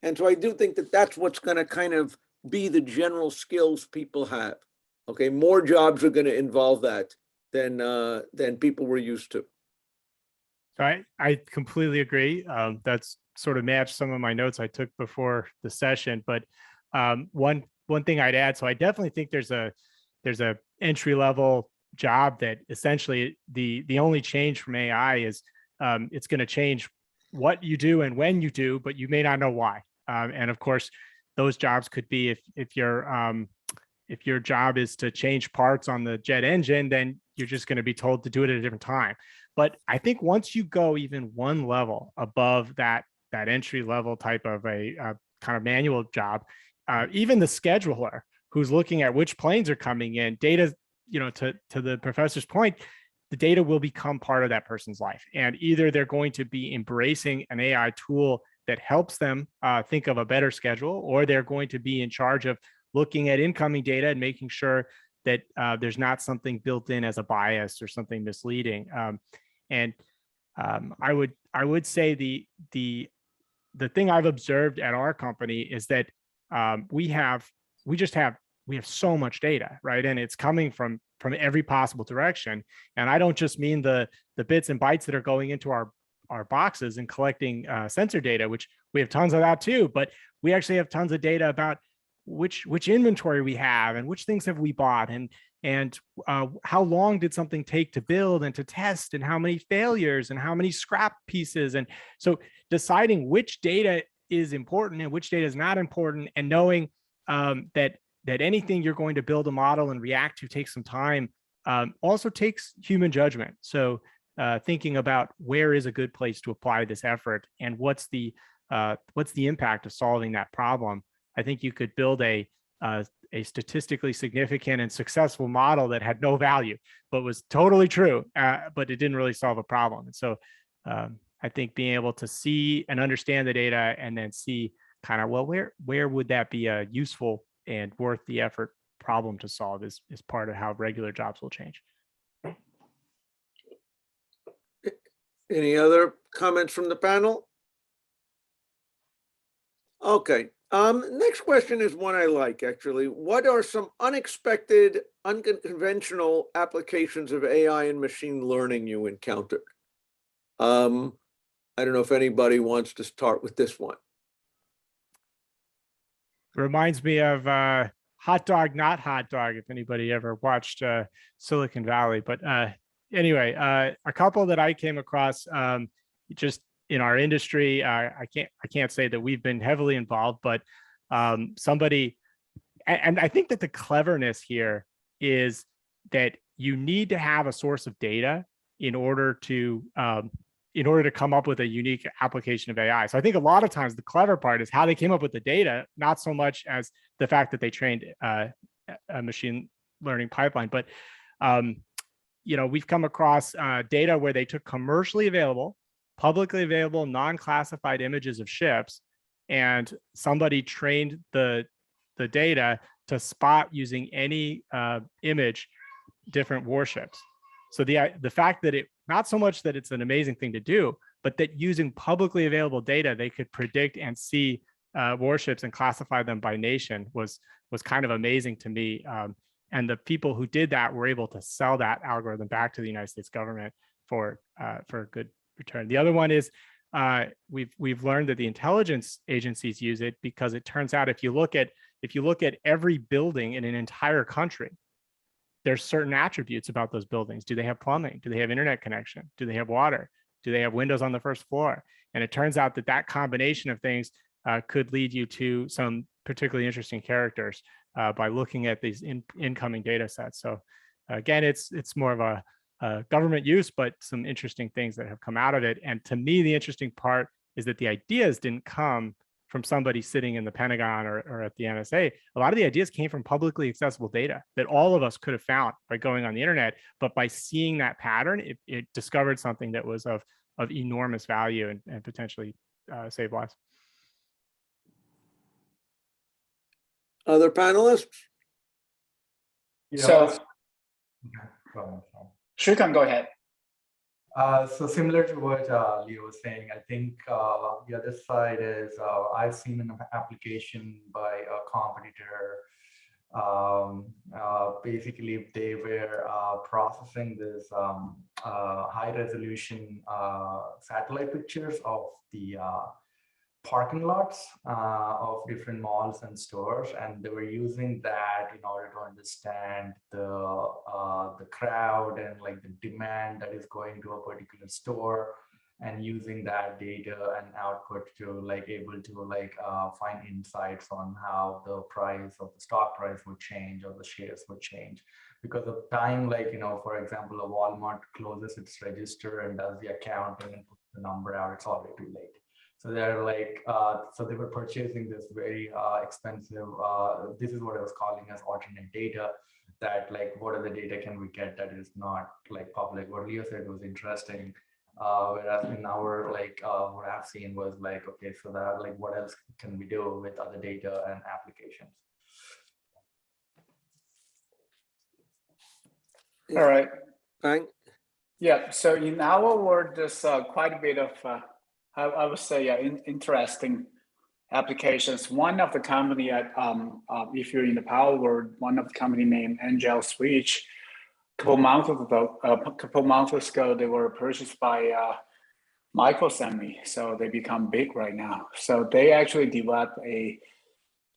And so I do think that that's what's going to kind of be the general skills people have. Okay, more jobs are going to involve that than people were used to. I completely agree. That's sort of matched some of my notes I took before the session. But one thing I'd add, so I definitely think there's a entry level job that essentially the only change from AI is it's going to change what you do and when you do, but you may not know why. And of course, those jobs could be if your job is to change parts on the jet engine, then you're just going to be told to do it at a different time. But I think once you go even one level above that entry level type of a kind of manual job, even the scheduler who's looking at which planes are coming in, data, to the professor's point, the data will become part of that person's life. And either they're going to be embracing an AI tool that helps them think of a better schedule, or they're going to be in charge of looking at incoming data and making sure that there's not something built in as a bias or something misleading. I would say the thing I've observed at our company is that we have so much data, right? And it's coming from every possible direction. And I don't just mean the bits and bytes that are going into our boxes and collecting sensor data, which we have tons of that too, but we actually have tons of data about which inventory we have and which things have we bought and how long did something take to build and to test and how many failures and how many scrap pieces. And so deciding which data is important and which data is not important, and knowing that anything you're going to build a model and react to takes some time, also takes human judgment. So thinking about where is a good place to apply this effort and what's the impact of solving that problem. I think you could build a statistically significant and successful model that had no value, but was totally true, but it didn't really solve a problem. And so I think being able to see and understand the data and then see kind of, well, where would that be a useful and worth the effort problem to solve is part of how regular jobs will change. Any other comments from the panel? Okay. Next question is one I like, actually. What are some unexpected, unconventional applications of AI and machine learning you encountered? I don't know if anybody wants to start with this one. Reminds me of Hot Dog, Not Hot Dog, if anybody ever watched Silicon Valley. But anyway, a couple that I came across just in our industry, I can't say that we've been heavily involved, but somebody, and I think that the cleverness here is that you need to have a source of data in order to come up with a unique application of AI. So I think a lot of times the clever part is how they came up with the data, not so much as the fact that they trained a machine learning pipeline. But we've come across data where they took commercially available, publicly available, non-classified images of ships, and somebody trained the data to spot using any image different warships. So the fact that it, not so much that it's an amazing thing to do, but that using publicly available data, they could predict and see warships and classify them by nation was kind of amazing to me. And the people who did that were able to sell that algorithm back to the United States government for a good return. The other one is we've learned that the intelligence agencies use it because it turns out if you look at every building in an entire country, there's certain attributes about those buildings. Do they have plumbing? Do they have internet connection? Do they have water? Do they have windows on the first floor? And it turns out that combination of things could lead you to some particularly interesting characters by looking at these incoming data sets. So again, it's more of a government use, but some interesting things that have come out of it. And to me, the interesting part is that the ideas didn't come from somebody sitting in the Pentagon or at the NSA. A lot of the ideas came from publicly accessible data that all of us could have found by going on the internet, but by seeing that pattern, it discovered something that was of enormous value and potentially save lives. Other panelists? So, Shrikant, go ahead. So similar to what Leo was saying, I think the other side is I've seen an application by a competitor. Basically, they were processing this high resolution satellite pictures of the parking lots of different malls and stores, and they were using that in order to understand the crowd and like the demand that is going to a particular store, and using that data and output to like able to like find insights on how the price of the stock price would change or the shares would change because of time. Like, you know, for example, a Walmart closes its register and does the accounting and puts the number out, it's already too late. So they're like, so they were purchasing this very expensive, this is what I was calling as alternate data, that like, what are the data can we get that is not like public? What Leo said was interesting. Whereas in our, like, what I've seen was like, okay, so that like, what else can we do with other data and applications? All right. Frank? Yeah, so in our world, there's quite a bit of, I would say, interesting applications. One of the company, if you're in the power world, one of the company named Angel Switch, a couple months ago, they were purchased by Microsemi, so they become big right now. So they actually developed a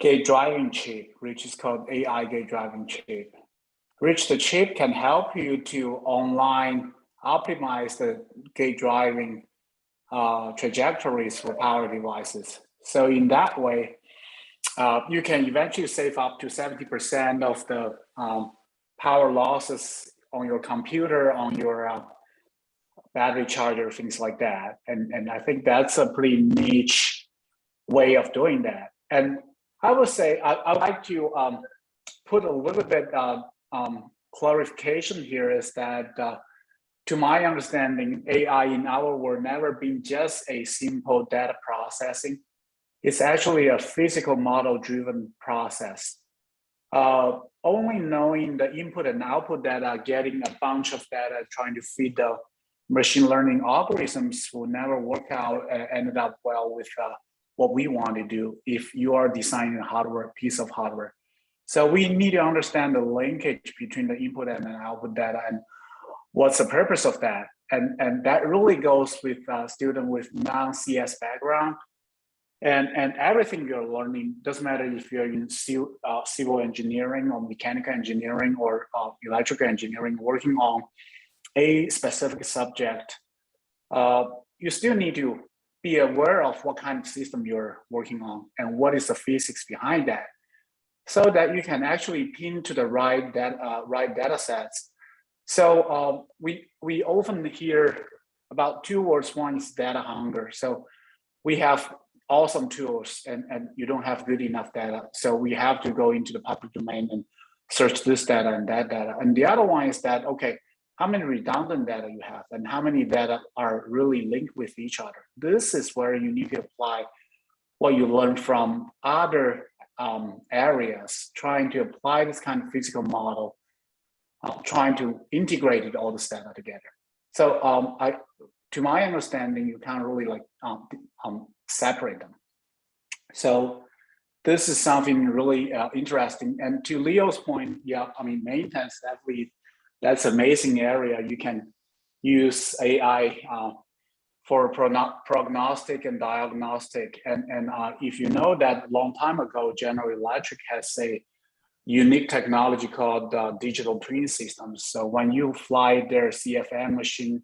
gate driving chip, which is called AI gate driving chip, which the chip can help you to online optimize the gate driving trajectories for power devices. So in that way, you can eventually save up to 70% of the power losses on your computer, on your battery charger, things like that. And I think that's a pretty niche way of doing that. And I would say, I'd like to put a little bit clarification here is that to my understanding, AI in our world never been just a simple data processing. It's actually a physical model driven process. Only knowing the input and output data, getting a bunch of data, trying to feed the machine learning algorithms will never work out and ended up well with what we want to do if you are designing a hardware, piece of hardware. So we need to understand the linkage between the input and the output data and what's the purpose of that. And that really goes with a student with non-CS background. And everything you're learning, doesn't matter if you're in civil engineering or mechanical engineering or electrical engineering, working on a specific subject, you still need to be aware of what kind of system you're working on and what is the physics behind that, so that you can actually pin to the right data sets. So we often hear about two words. One is data hunger. So we have awesome tools and you don't have good enough data. So we have to go into the public domain and search this data and that data. And the other one is that, okay, how many redundant data you have and how many data are really linked with each other. This is where you need to apply what you learn from other areas, trying to apply this kind of physical model, trying to integrate all this data together. So to my understanding, you can't really like separate them. So this is something really interesting. And to Leo's point, yeah, I mean, maintenance, definitely, that's an amazing area. You can use AI for prognostic and diagnostic. And if you know that a long time ago, General Electric has a unique technology called digital twin systems. So when you fly their CFM machine,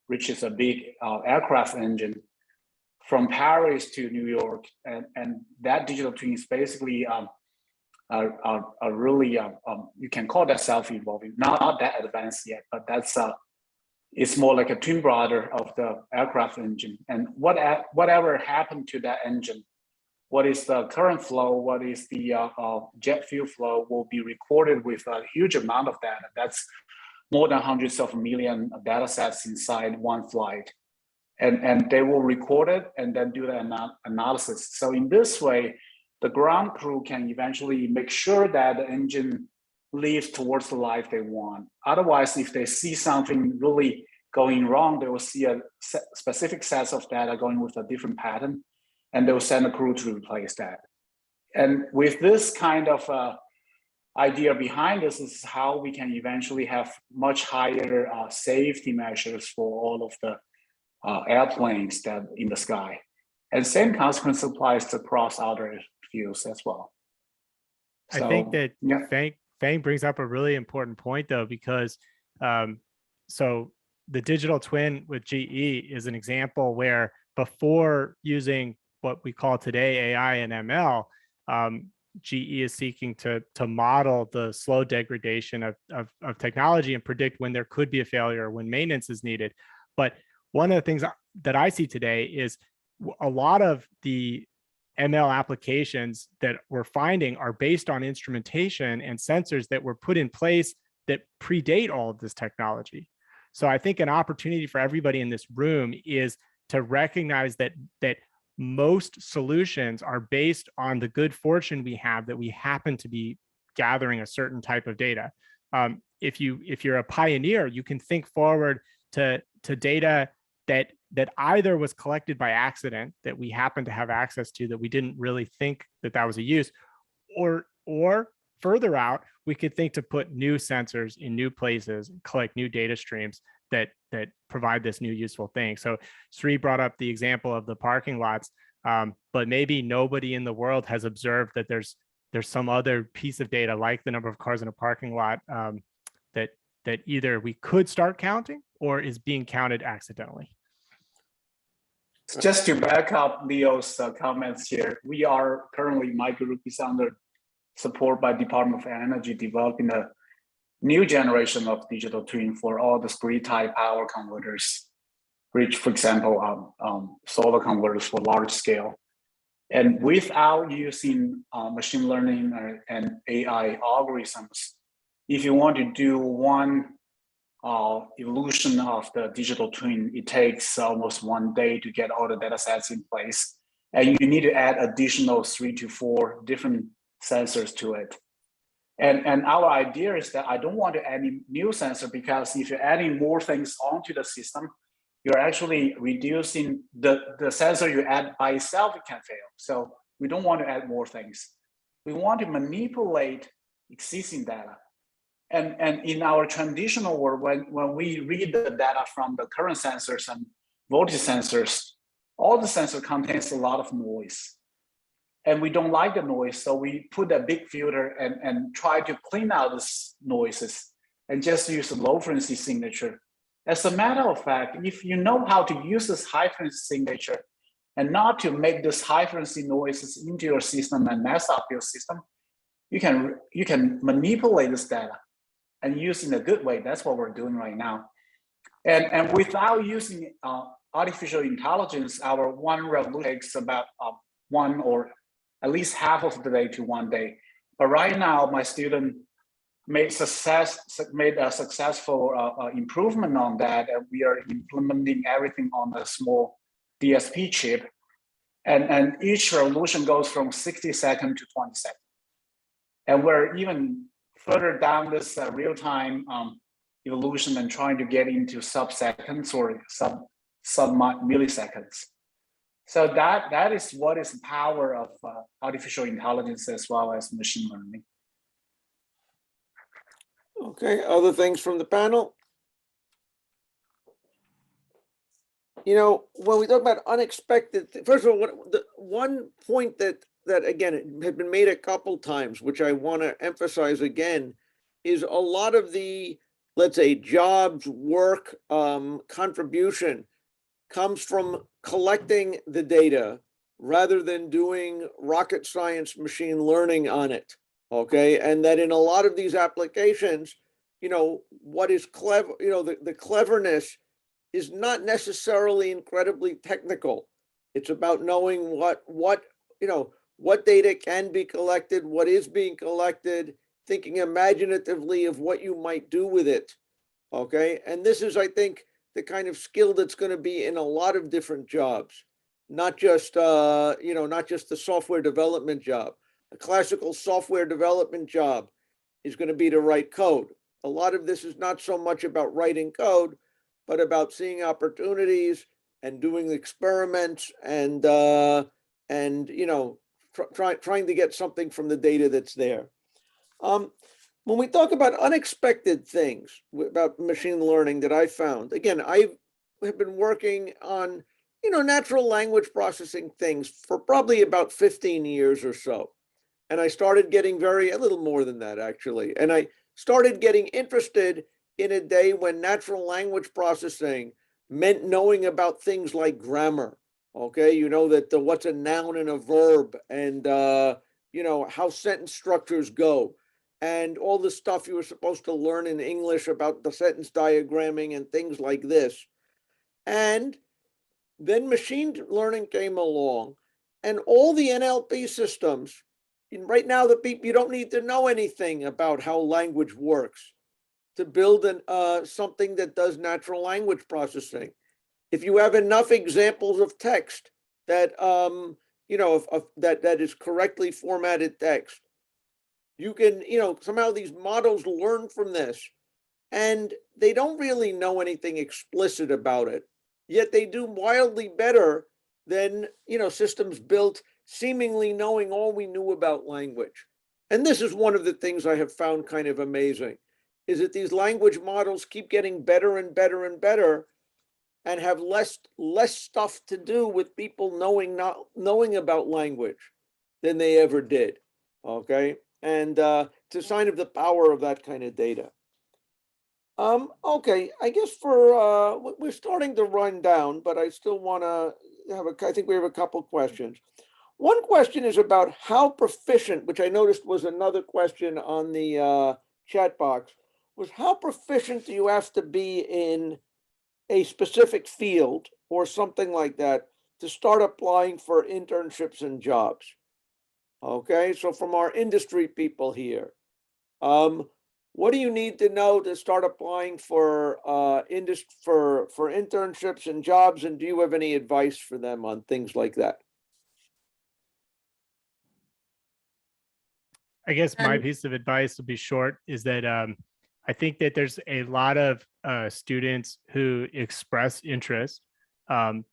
which is a big aircraft engine, from Paris to New York, and that digital twin is basically a really, you can call that self-evolving, not that advanced yet, but that's it's more like a twin brother of the aircraft engine. And whatever happened to that engine, what is the current flow, what is the jet fuel flow will be recorded with a huge amount of data. That's more than hundreds of million data sets inside one flight. And they will record it and then do the analysis. So in this way, the ground crew can eventually make sure that the engine leads towards the life they want. Otherwise, if they see something really going wrong, they will see a specific set of data going with a different pattern, and they will send a crew to replace that. And with this kind of idea behind this is how we can eventually have much higher safety measures for all of the airplanes that in the sky. And same consequence applies across other fields as well. So, I think that Fang brings up a really important point though, because so the digital twin with GE is an example where before using what we call today AI and ML, GE is seeking to model the slow degradation of technology and predict when there could be a failure or when maintenance is needed. But one of the things that I see today is a lot of the ML applications that we're finding are based on instrumentation and sensors that were put in place that predate all of this technology. So I think an opportunity for everybody in this room is to recognize that most solutions are based on the good fortune we have that we happen to be gathering a certain type of data. If you're a pioneer, you can think forward to data that either was collected by accident that we happen to have access to that we didn't really think that was a use, or further out, we could think to put new sensors in new places, and collect new data streams that provide this new useful thing. So Sri brought up the example of the parking lots, but maybe nobody in the world has observed that there's some other piece of data like the number of cars in a parking lot that either we could start counting or is being counted accidentally. Just to back up Leo's comments here, we are currently, my group is under support by Department of Energy developing a new generation of digital twin for all the grid type power converters, which, for example, solar converters for large scale. And without using machine learning and AI algorithms, if you want to do one evolution of the digital twin, it takes almost 1 day to get all the data sets in place. And you need to add additional 3 to 4 different sensors to it. And our idea is that I don't want to add any new sensor, because if you're adding more things onto the system, you're actually reducing the sensor you add by itself, it can fail. So we don't want to add more things. We want to manipulate existing data. And in our traditional world, when we read the data from the current sensors and voltage sensors, all the sensor contains a lot of noise. And we don't like the noise, so we put a big filter and try to clean out these noises and just use a low frequency signature. As a matter of fact, if you know how to use this high frequency signature and not to make this high frequency noises into your system and mess up your system, you can manipulate this data and use in a good way. That's what we're doing right now. And without using artificial intelligence, our one revolution takes about 1 or at least half of the day to 1 day. But right now, my student made a successful improvement on that, and we are implementing everything on a small DSP chip. And each revolution goes from 60 seconds to 20 seconds. And we're even further down this real-time evolution and trying to get into sub-seconds or sub-milliseconds. So that is what is the power of artificial intelligence as well as machine learning. Okay, other things from the panel? You know, when we talk about unexpected, first of all, the one point that again had been made a couple times, which I want to emphasize again, is a lot of the, let's say, jobs, work, contribution comes from collecting the data rather than doing rocket science machine learning on it. Okay, and that in a lot of these applications, you know, what is clever, you know, the cleverness is not necessarily incredibly technical. It's about knowing what you know, what data can be collected, what is being collected, thinking imaginatively of what you might do with it. Okay, and this is, I think, the kind of skill that's going to be in a lot of different jobs, not just you know, not just the software development job. A classical software development job is going to be to write code. A lot of this is not so much about writing code, but about seeing opportunities and doing experiments and you know, trying to get something from the data that's there. When we talk about unexpected things about machine learning that I found, again, I have been working on, you know, natural language processing things for probably about 15 years or so. And I started getting a little more than that actually. And I started getting interested in a day when natural language processing meant knowing about things like grammar. Okay, you know that what's a noun and a verb, and you know how sentence structures go, and all the stuff you were supposed to learn in English about the sentence diagramming and things like this. And then machine learning came along, and all the NLP systems. Right now, you don't need to know anything about how language works to build something that does natural language processing. If you have enough examples of text that you know that is correctly formatted text, you can, you know, somehow these models learn from this, and they don't really know anything explicit about it, yet they do wildly better than, you know, systems built seemingly knowing all we knew about language. And this is one of the things I have found kind of amazing, is that these language models keep getting better and better and better, and have less stuff to do with people knowing about language than they ever did. Okay, and it's a sign of the power of that kind of data. Okay, I guess we're starting to run down, but I still want to I think we have a couple questions. One question is about how proficient, which I noticed was another question on the chat box, was how proficient do you have to be in a specific field or something like that to start applying for internships and jobs? Okay, so from our industry people here, what do you need to know to start applying for internships and jobs, and do you have any advice for them on things like that? I guess my piece of advice will be short, is that I think that there's a lot of students who express interest,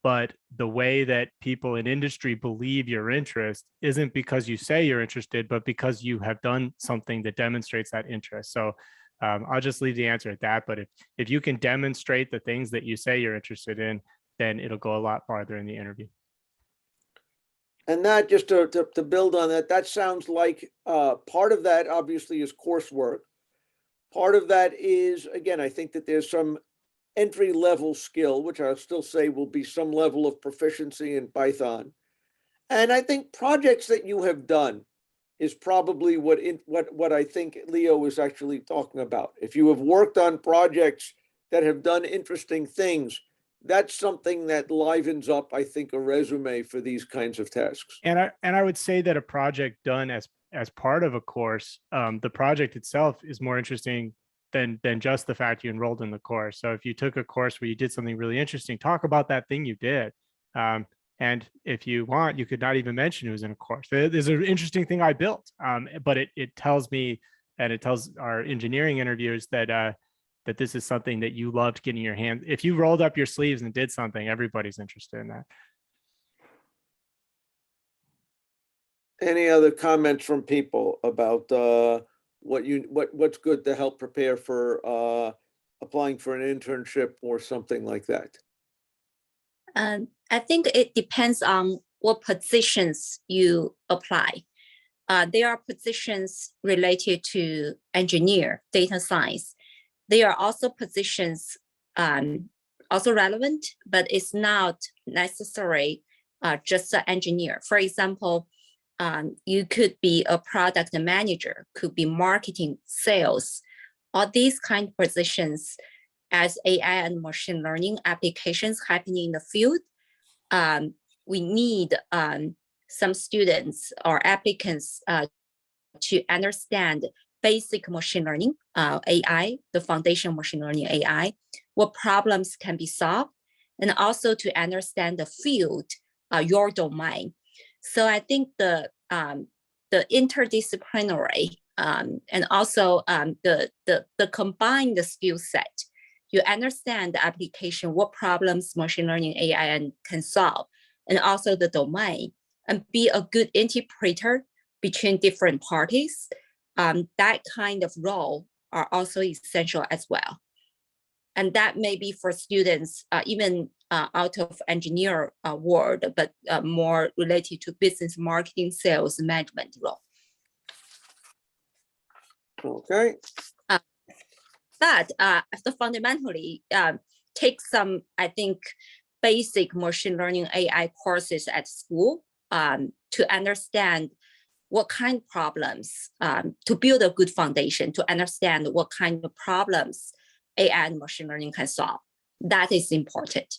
but the way that people in industry believe your interest isn't because you say you're interested, but because you have done something that demonstrates that interest. So I'll just leave the answer at that. But if you can demonstrate the things that you say you're interested in, then it'll go a lot farther in the interview. And that, just to build on that, that sounds like part of that obviously is coursework. Part of that is, again, I think that there's some entry level skill, which I'll still say will be some level of proficiency in Python. And I think projects that you have done is probably what I think Leo is actually talking about. If you have worked on projects that have done interesting things, that's something that livens up, I think, a resume for these kinds of tasks. And I would say that a project done as part of a course, the project itself is more interesting than just the fact you enrolled in the course. So if you took a course where you did something really interesting, talk about that thing you did. And if you want, you could not even mention it was in a course. There's an interesting thing I built, but it tells me, and it tells our engineering interviewers that that this is something that you loved getting your hands. If you rolled up your sleeves and did something, everybody's interested in that. Any other comments from people about what's good to help prepare for applying for an internship or something like that? I think it depends on what positions you apply. There are positions related to engineer, data science. There are also positions also relevant, but it's not necessary just an engineer. For example, you could be a product manager, could be marketing, sales, all these kind of positions. As AI and machine learning applications happening in the field, we need some students or applicants to understand basic machine learning, AI, the foundation machine learning AI, what problems can be solved, and also to understand the field, your domain. So I think the interdisciplinary and also the combined skill set, you understand the application, what problems machine learning AI can solve, and also the domain, and be a good interpreter between different parties. That kind of role are also essential as well. And that may be for students, even out of engineer world, but more related to business, marketing, sales, management role. Okay. that fundamentally take some, I think, basic machine learning AI courses at school to understand what kind of problems, to build a good foundation, to understand what kind of problems AI and machine learning can solve. That is important.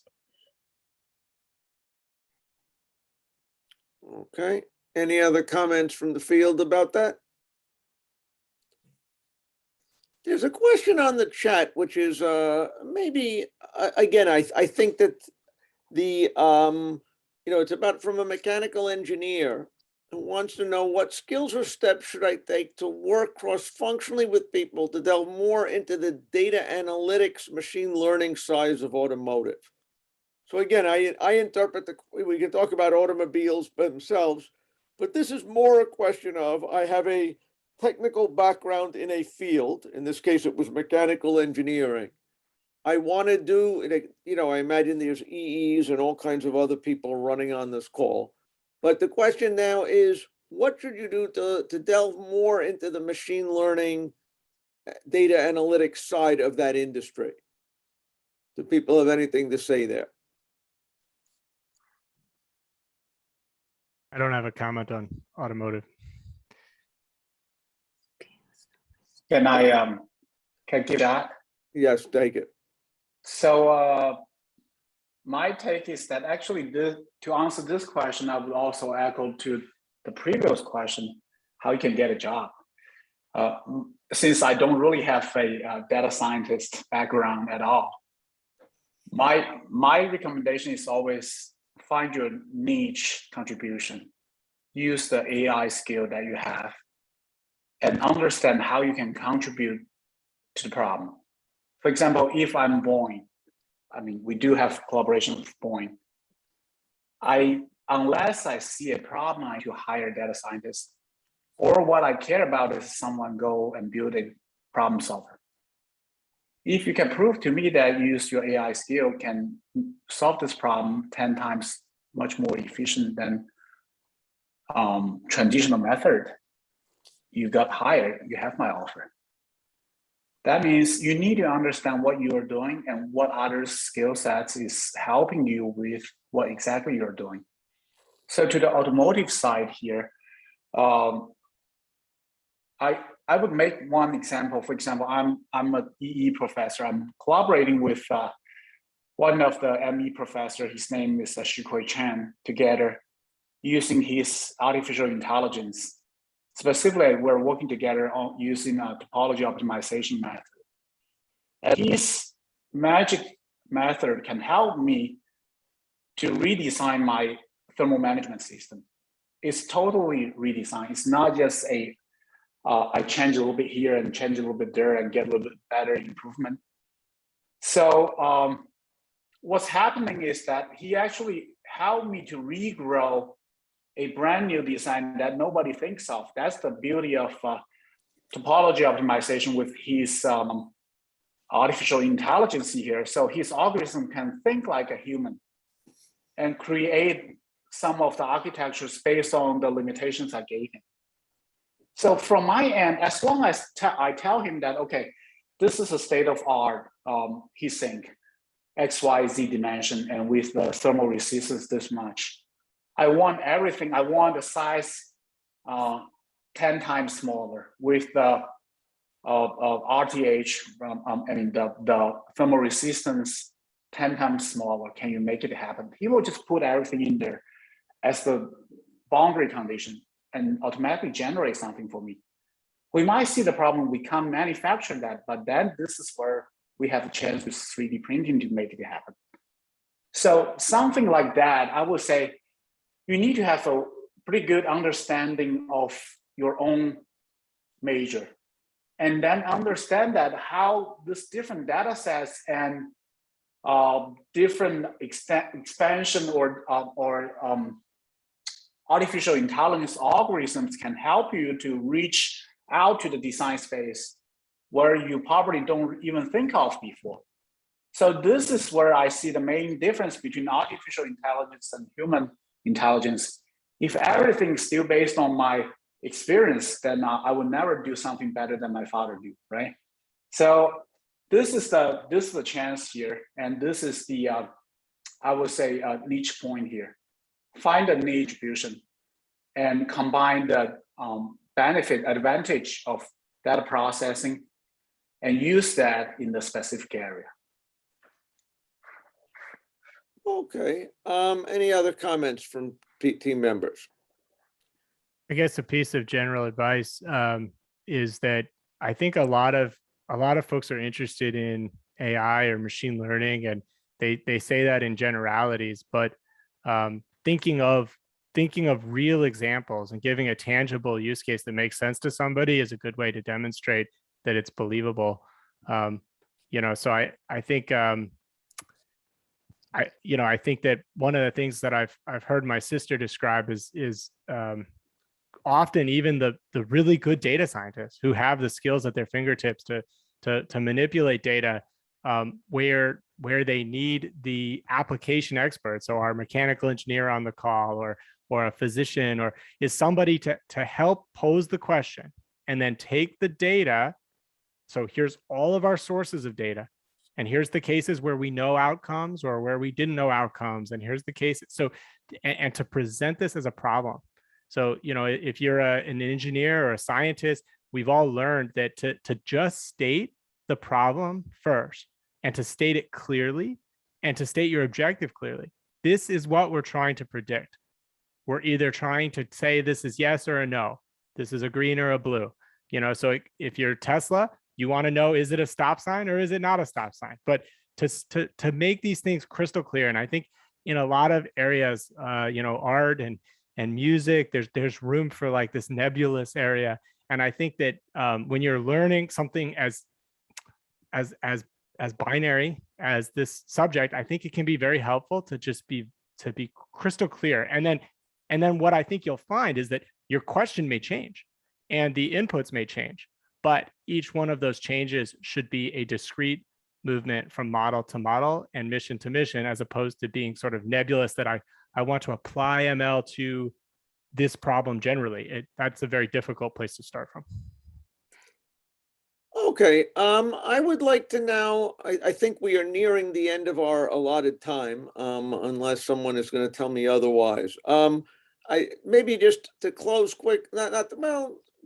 Okay. Any other comments from the field about that? There's a question on the chat, which is maybe, again, I think that the, it's about from a mechanical engineer who wants to know what skills or steps should I take to work cross-functionally with people to delve more into the data analytics, machine learning sides of automotive. So again, I interpret we can talk about automobiles themselves, but this is more a question of, I have a technical background in a field. In this case, it was mechanical engineering. I want to do, I imagine there's EEs and all kinds of other people running on this call. But the question now is, what should you do to delve more into the machine learning, data analytics side of that industry? Do people have anything to say there? I don't have a comment on automotive. Can I can give that? Yes, take it. So my take is that actually to answer this question, I would also echo to the previous question, how you can get a job. Since I don't really have a data scientist background at all, my recommendation is always find your niche contribution. Use the AI skill that you have and understand how you can contribute to the problem. For example, if I'm Boeing, we do have collaboration with Boeing. Unless I see a problem, I to hire data scientists, or what I care about is someone go and build a problem solver. If you can prove to me that use your AI skill can solve this problem 10 times much more efficient than traditional method, you got hired, you have my offer. That means you need to understand what you are doing and what other skill sets is helping you with what exactly you're doing. So to the automotive side here, I would make one example. For example, I'm an EE professor. I'm collaborating with one of the ME professor. His name is Shikui Chen. Together, using his artificial intelligence. Specifically, we're working together on using a topology optimization method. And his magic method can help me to redesign my thermal management system. It's totally redesigned. It's not just I change a little bit here and change a little bit there and get a little bit better improvement. So what's happening is that he actually helped me to regrow a brand new design that nobody thinks of. That's the beauty of topology optimization with his artificial intelligence here. So his algorithm can think like a human and create some of the architectures based on the limitations I gave him. So from my end, as long as I tell him that, okay, this is a state of art heat sink, XYZ dimension, and with the thermal resistance this much. I want everything. I want the size 10 times smaller with the RTH, the thermal resistance 10 times smaller. Can you make it happen? He will just put everything in there as the boundary condition and automatically generate something for me. We might see the problem, we can't manufacture that, but then this is where we have a chance with 3D printing to make it happen. So something like that, I would say, you need to have a pretty good understanding of your own major, and then understand that how this different data sets and different expansion or artificial intelligence algorithms can help you to reach out to the design space where you probably don't even think of before. So this is where I see the main difference between artificial intelligence and human intelligence. If everything is still based on my experience, then I would never do something better than my father did, right? So this is the chance here, and this is the I would say niche point here. Find a niche fusion and combine the advantage of data processing and use that in the specific area. Okay. Any other comments from team members? I guess a piece of general advice is that I think a lot of folks are interested in AI or machine learning, and they say that in generalities, but thinking of real examples and giving a tangible use case that makes sense to somebody is a good way to demonstrate that it's believable. So I think I think that one of the things that I've heard my sister describe is often even the really good data scientists who have the skills at their fingertips to manipulate data, where they need the application experts, so our mechanical engineer on the call, or a physician, or is somebody to help pose the question and then take the data. So here's all of our sources of data, and here's the cases where we know outcomes or where we didn't know outcomes, and here's the cases. So, and to present this as a problem. So, if you're an engineer or a scientist, we've all learned that to just state the problem first, and to state it clearly, and to state your objective clearly. This is what we're trying to predict. We're either trying to say this is yes or a no. This is a green or a blue. So if you're Tesla, you want to know, is it a stop sign or is it not a stop sign? But to make these things crystal clear, and I think in a lot of areas, art and music, there's room for like this nebulous area. And I think that when you're learning something as binary as this subject, I think it can be very helpful to just be crystal clear. And then what I think you'll find is that your question may change and the inputs may change, but each one of those changes should be a discrete movement from model to model and mission to mission, as opposed to being sort of nebulous that I want to apply ML to this problem generally. That's a very difficult place to start from. Okay, I would like to now, I think we are nearing the end of our allotted time, unless someone is going to tell me otherwise. Maybe just to close quick,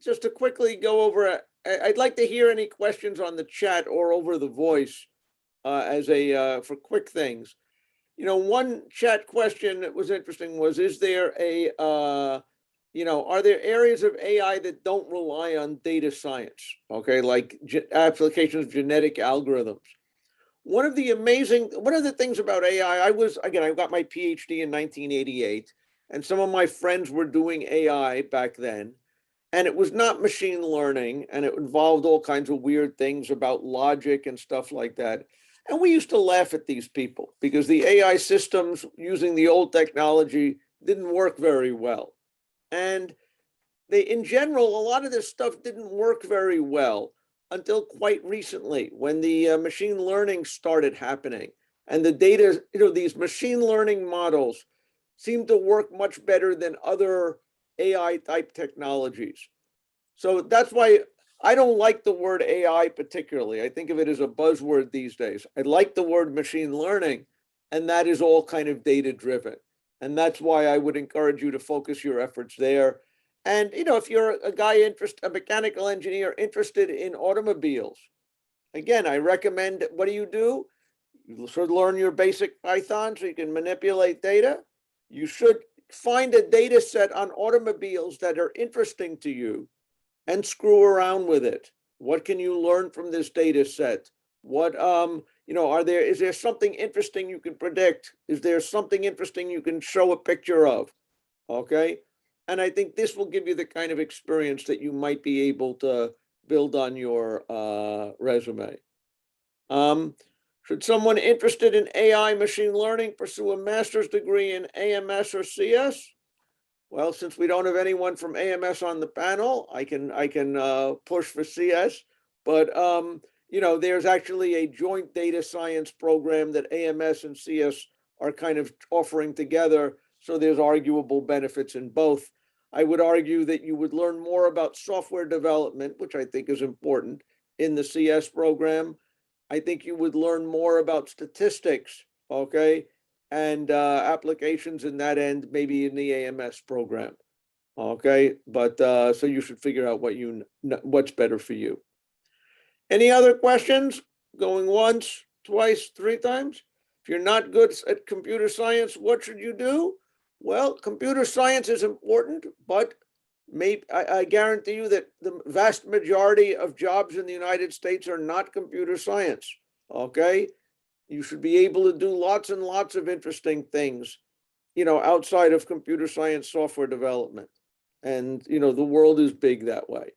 just to quickly go over, I'd like to hear any questions on the chat or over the voice for quick things. One chat question that was interesting was, is there are there areas of AI that don't rely on data science? Okay, like applications of genetic algorithms. One of the things about AI, I got my PhD in 1988, and some of my friends were doing AI back then, and it was not machine learning, and it involved all kinds of weird things about logic and stuff like that. And we used to laugh at these people because the AI systems using the old technology didn't work very well. And in general, a lot of this stuff didn't work very well until quite recently, when the machine learning started happening. And the data, these machine learning models seem to work much better than other AI type technologies. So that's why I don't like the word AI particularly. I think of it as a buzzword these days. I like the word machine learning, and that is all kind of data driven. And that's why I would encourage you to focus your efforts there. And, if you're a mechanical engineer interested in automobiles, again, I recommend, what do? You should learn your basic Python so you can manipulate data. You should find a data set on automobiles that are interesting to you and screw around with it. What can you learn from this data set? What, is there something interesting you can predict? Is there something interesting you can show a picture of? Okay. And I think this will give you the kind of experience that you might be able to build on your resume. Should someone interested in AI machine learning pursue a master's degree in AMS or CS? Well, since we don't have anyone from AMS on the panel, I can push for CS, but there's actually a joint data science program that AMS and CS are kind of offering together. So there's arguable benefits in both. I would argue that you would learn more about software development, which I think is important, in the CS program. I think you would learn more about statistics, okay, and applications in that end, maybe in the AMS program, okay. But so you should figure out what's better for you. Any other questions? Going once, twice, three times? If you're not good at computer science, what should you do? Well, computer science is important, but I guarantee you that the vast majority of jobs in the United States are not computer science, okay? You should be able to do lots and lots of interesting things, outside of computer science software development. And, the world is big that way.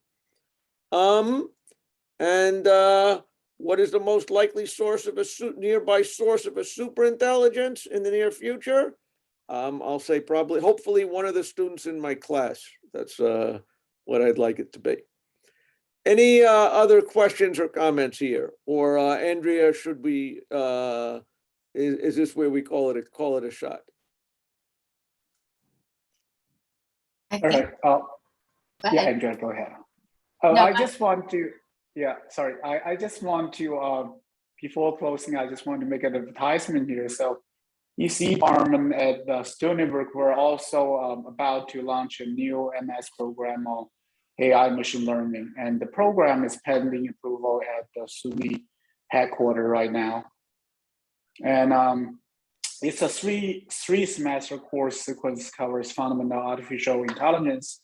What is the most likely source of nearby source of a superintelligence in the near future? I'll say probably, hopefully one of the students in my class. That's what I'd like it to be. Any other questions or comments here? Or Andrea, should we, is this where we call it a shot? All right. Yeah, Andrea, go ahead. No, I just want to, sorry. I just want to, before closing, I just want to make an advertisement here. So EC department at Stony Brook, we're also about to launch a new MS program on AI machine learning. And the program is pending approval at the SUNY headquarters right now. And it's a three semester course sequence, covers fundamental artificial intelligence,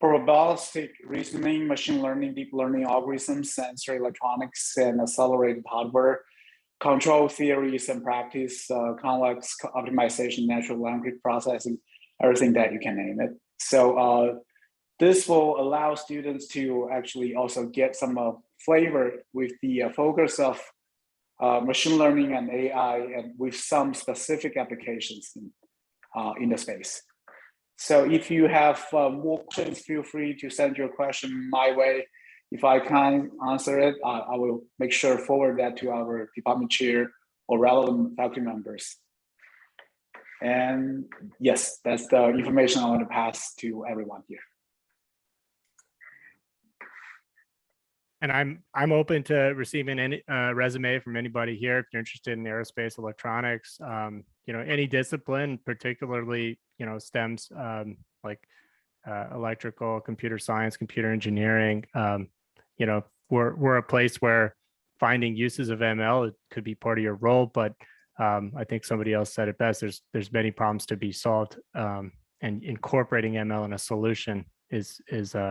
probabilistic reasoning, machine learning, deep learning algorithms, sensor electronics, and accelerated hardware, control theories and practice, complex optimization, natural language processing, everything that you can name it. So this will allow students to actually also get some flavor with the focus of machine learning and AI, and with some specific applications in the space. So if you have more questions, feel free to send your question my way. If I can't answer it, I will make sure to forward that to our department chair or relevant faculty members. And yes, that's the information I want to pass to everyone here. And I'm open to receiving any resume from anybody here if you're interested in aerospace, electronics, any discipline, particularly STEMs like electrical, computer science, computer engineering. We're a place where finding uses of ML, it could be part of your role, but I think somebody else said it best. There's many problems to be solved, and incorporating ML in a solution is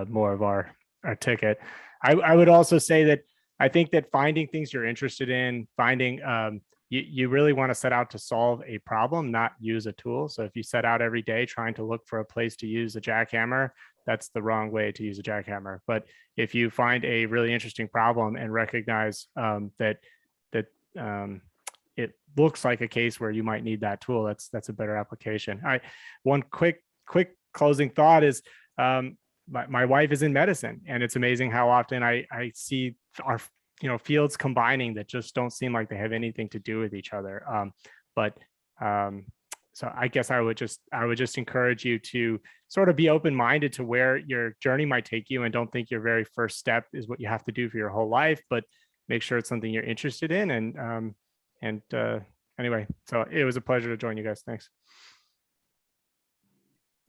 more of our ticket. I would also say that I think that finding things you're interested in, finding you really want to set out to solve a problem, not use a tool. So if you set out every day trying to look for a place to use a jackhammer, that's the wrong way to use a jackhammer. But if you find a really interesting problem and recognize that it looks like a case where you might need that tool, that's a better application. One quick closing thought is, my wife is in medicine, and it's amazing how often I see our fields combining that just don't seem like they have anything to do with each other. So I guess I would just encourage you to sort of be open-minded to where your journey might take you, and don't think your very first step is what you have to do for your whole life, but make sure it's something you're interested in. And anyway, so it was a pleasure to join you guys. Thanks.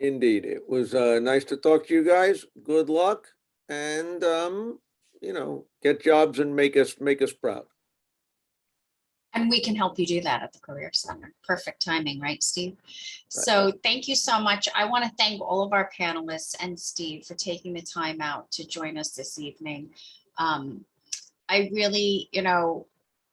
Indeed, it was nice to talk to you guys. Good luck, and get jobs and make us proud. And we can help you do that at the Career Center. Perfect timing, right, Steve? So thank you so much. I want to thank all of our panelists and Steve for taking the time out to join us this evening. I really,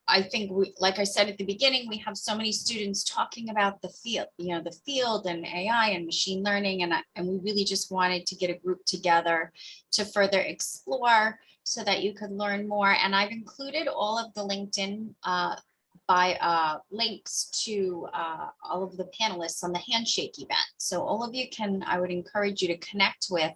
I think like I said at the beginning, we have so many students talking about the field, the field and AI and machine learning, and we really just wanted to get a group together to further explore so that you could learn more. And I've included all of the LinkedIn links to all of the panelists on the handshake event. So all of you I would encourage you to connect with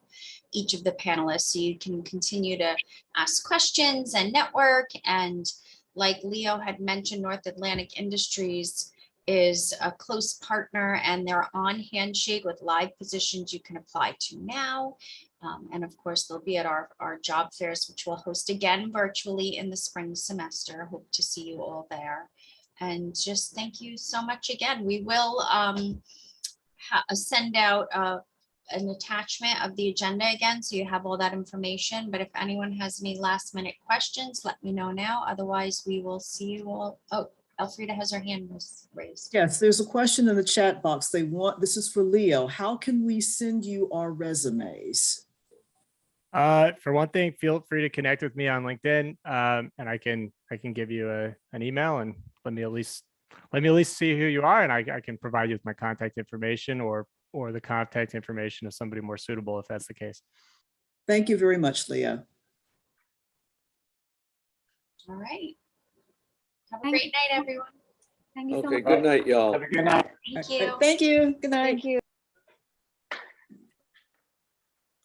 each of the panelists so you can continue to ask questions and network. And like Leo had mentioned, North Atlantic Industries is a close partner, and they're on Handshake with live positions you can apply to now. And of course, they'll be at our job fairs, which we'll host again virtually in the spring semester. Hope to see you all there. And just thank you so much again. We will send out an attachment of the agenda again, so you have all that information. But if anyone has any last minute questions, let me know now. Otherwise, we will see you all. Oh, Elfrida has her hand raised. Yes, there's a question in the chat box. This is for Leo. How can we send you our resumes? For one thing, feel free to connect with me on LinkedIn, and I can give you an email, and let me at least see who you are, and I can provide you with my contact information or the contact information of somebody more suitable if that's the case. Thank you very much, Leo. All right. Have a great night, everyone. Thank you so Okay, much. good night, y'all. Have a good night. Thank you. Thank you. Good night. Thank you.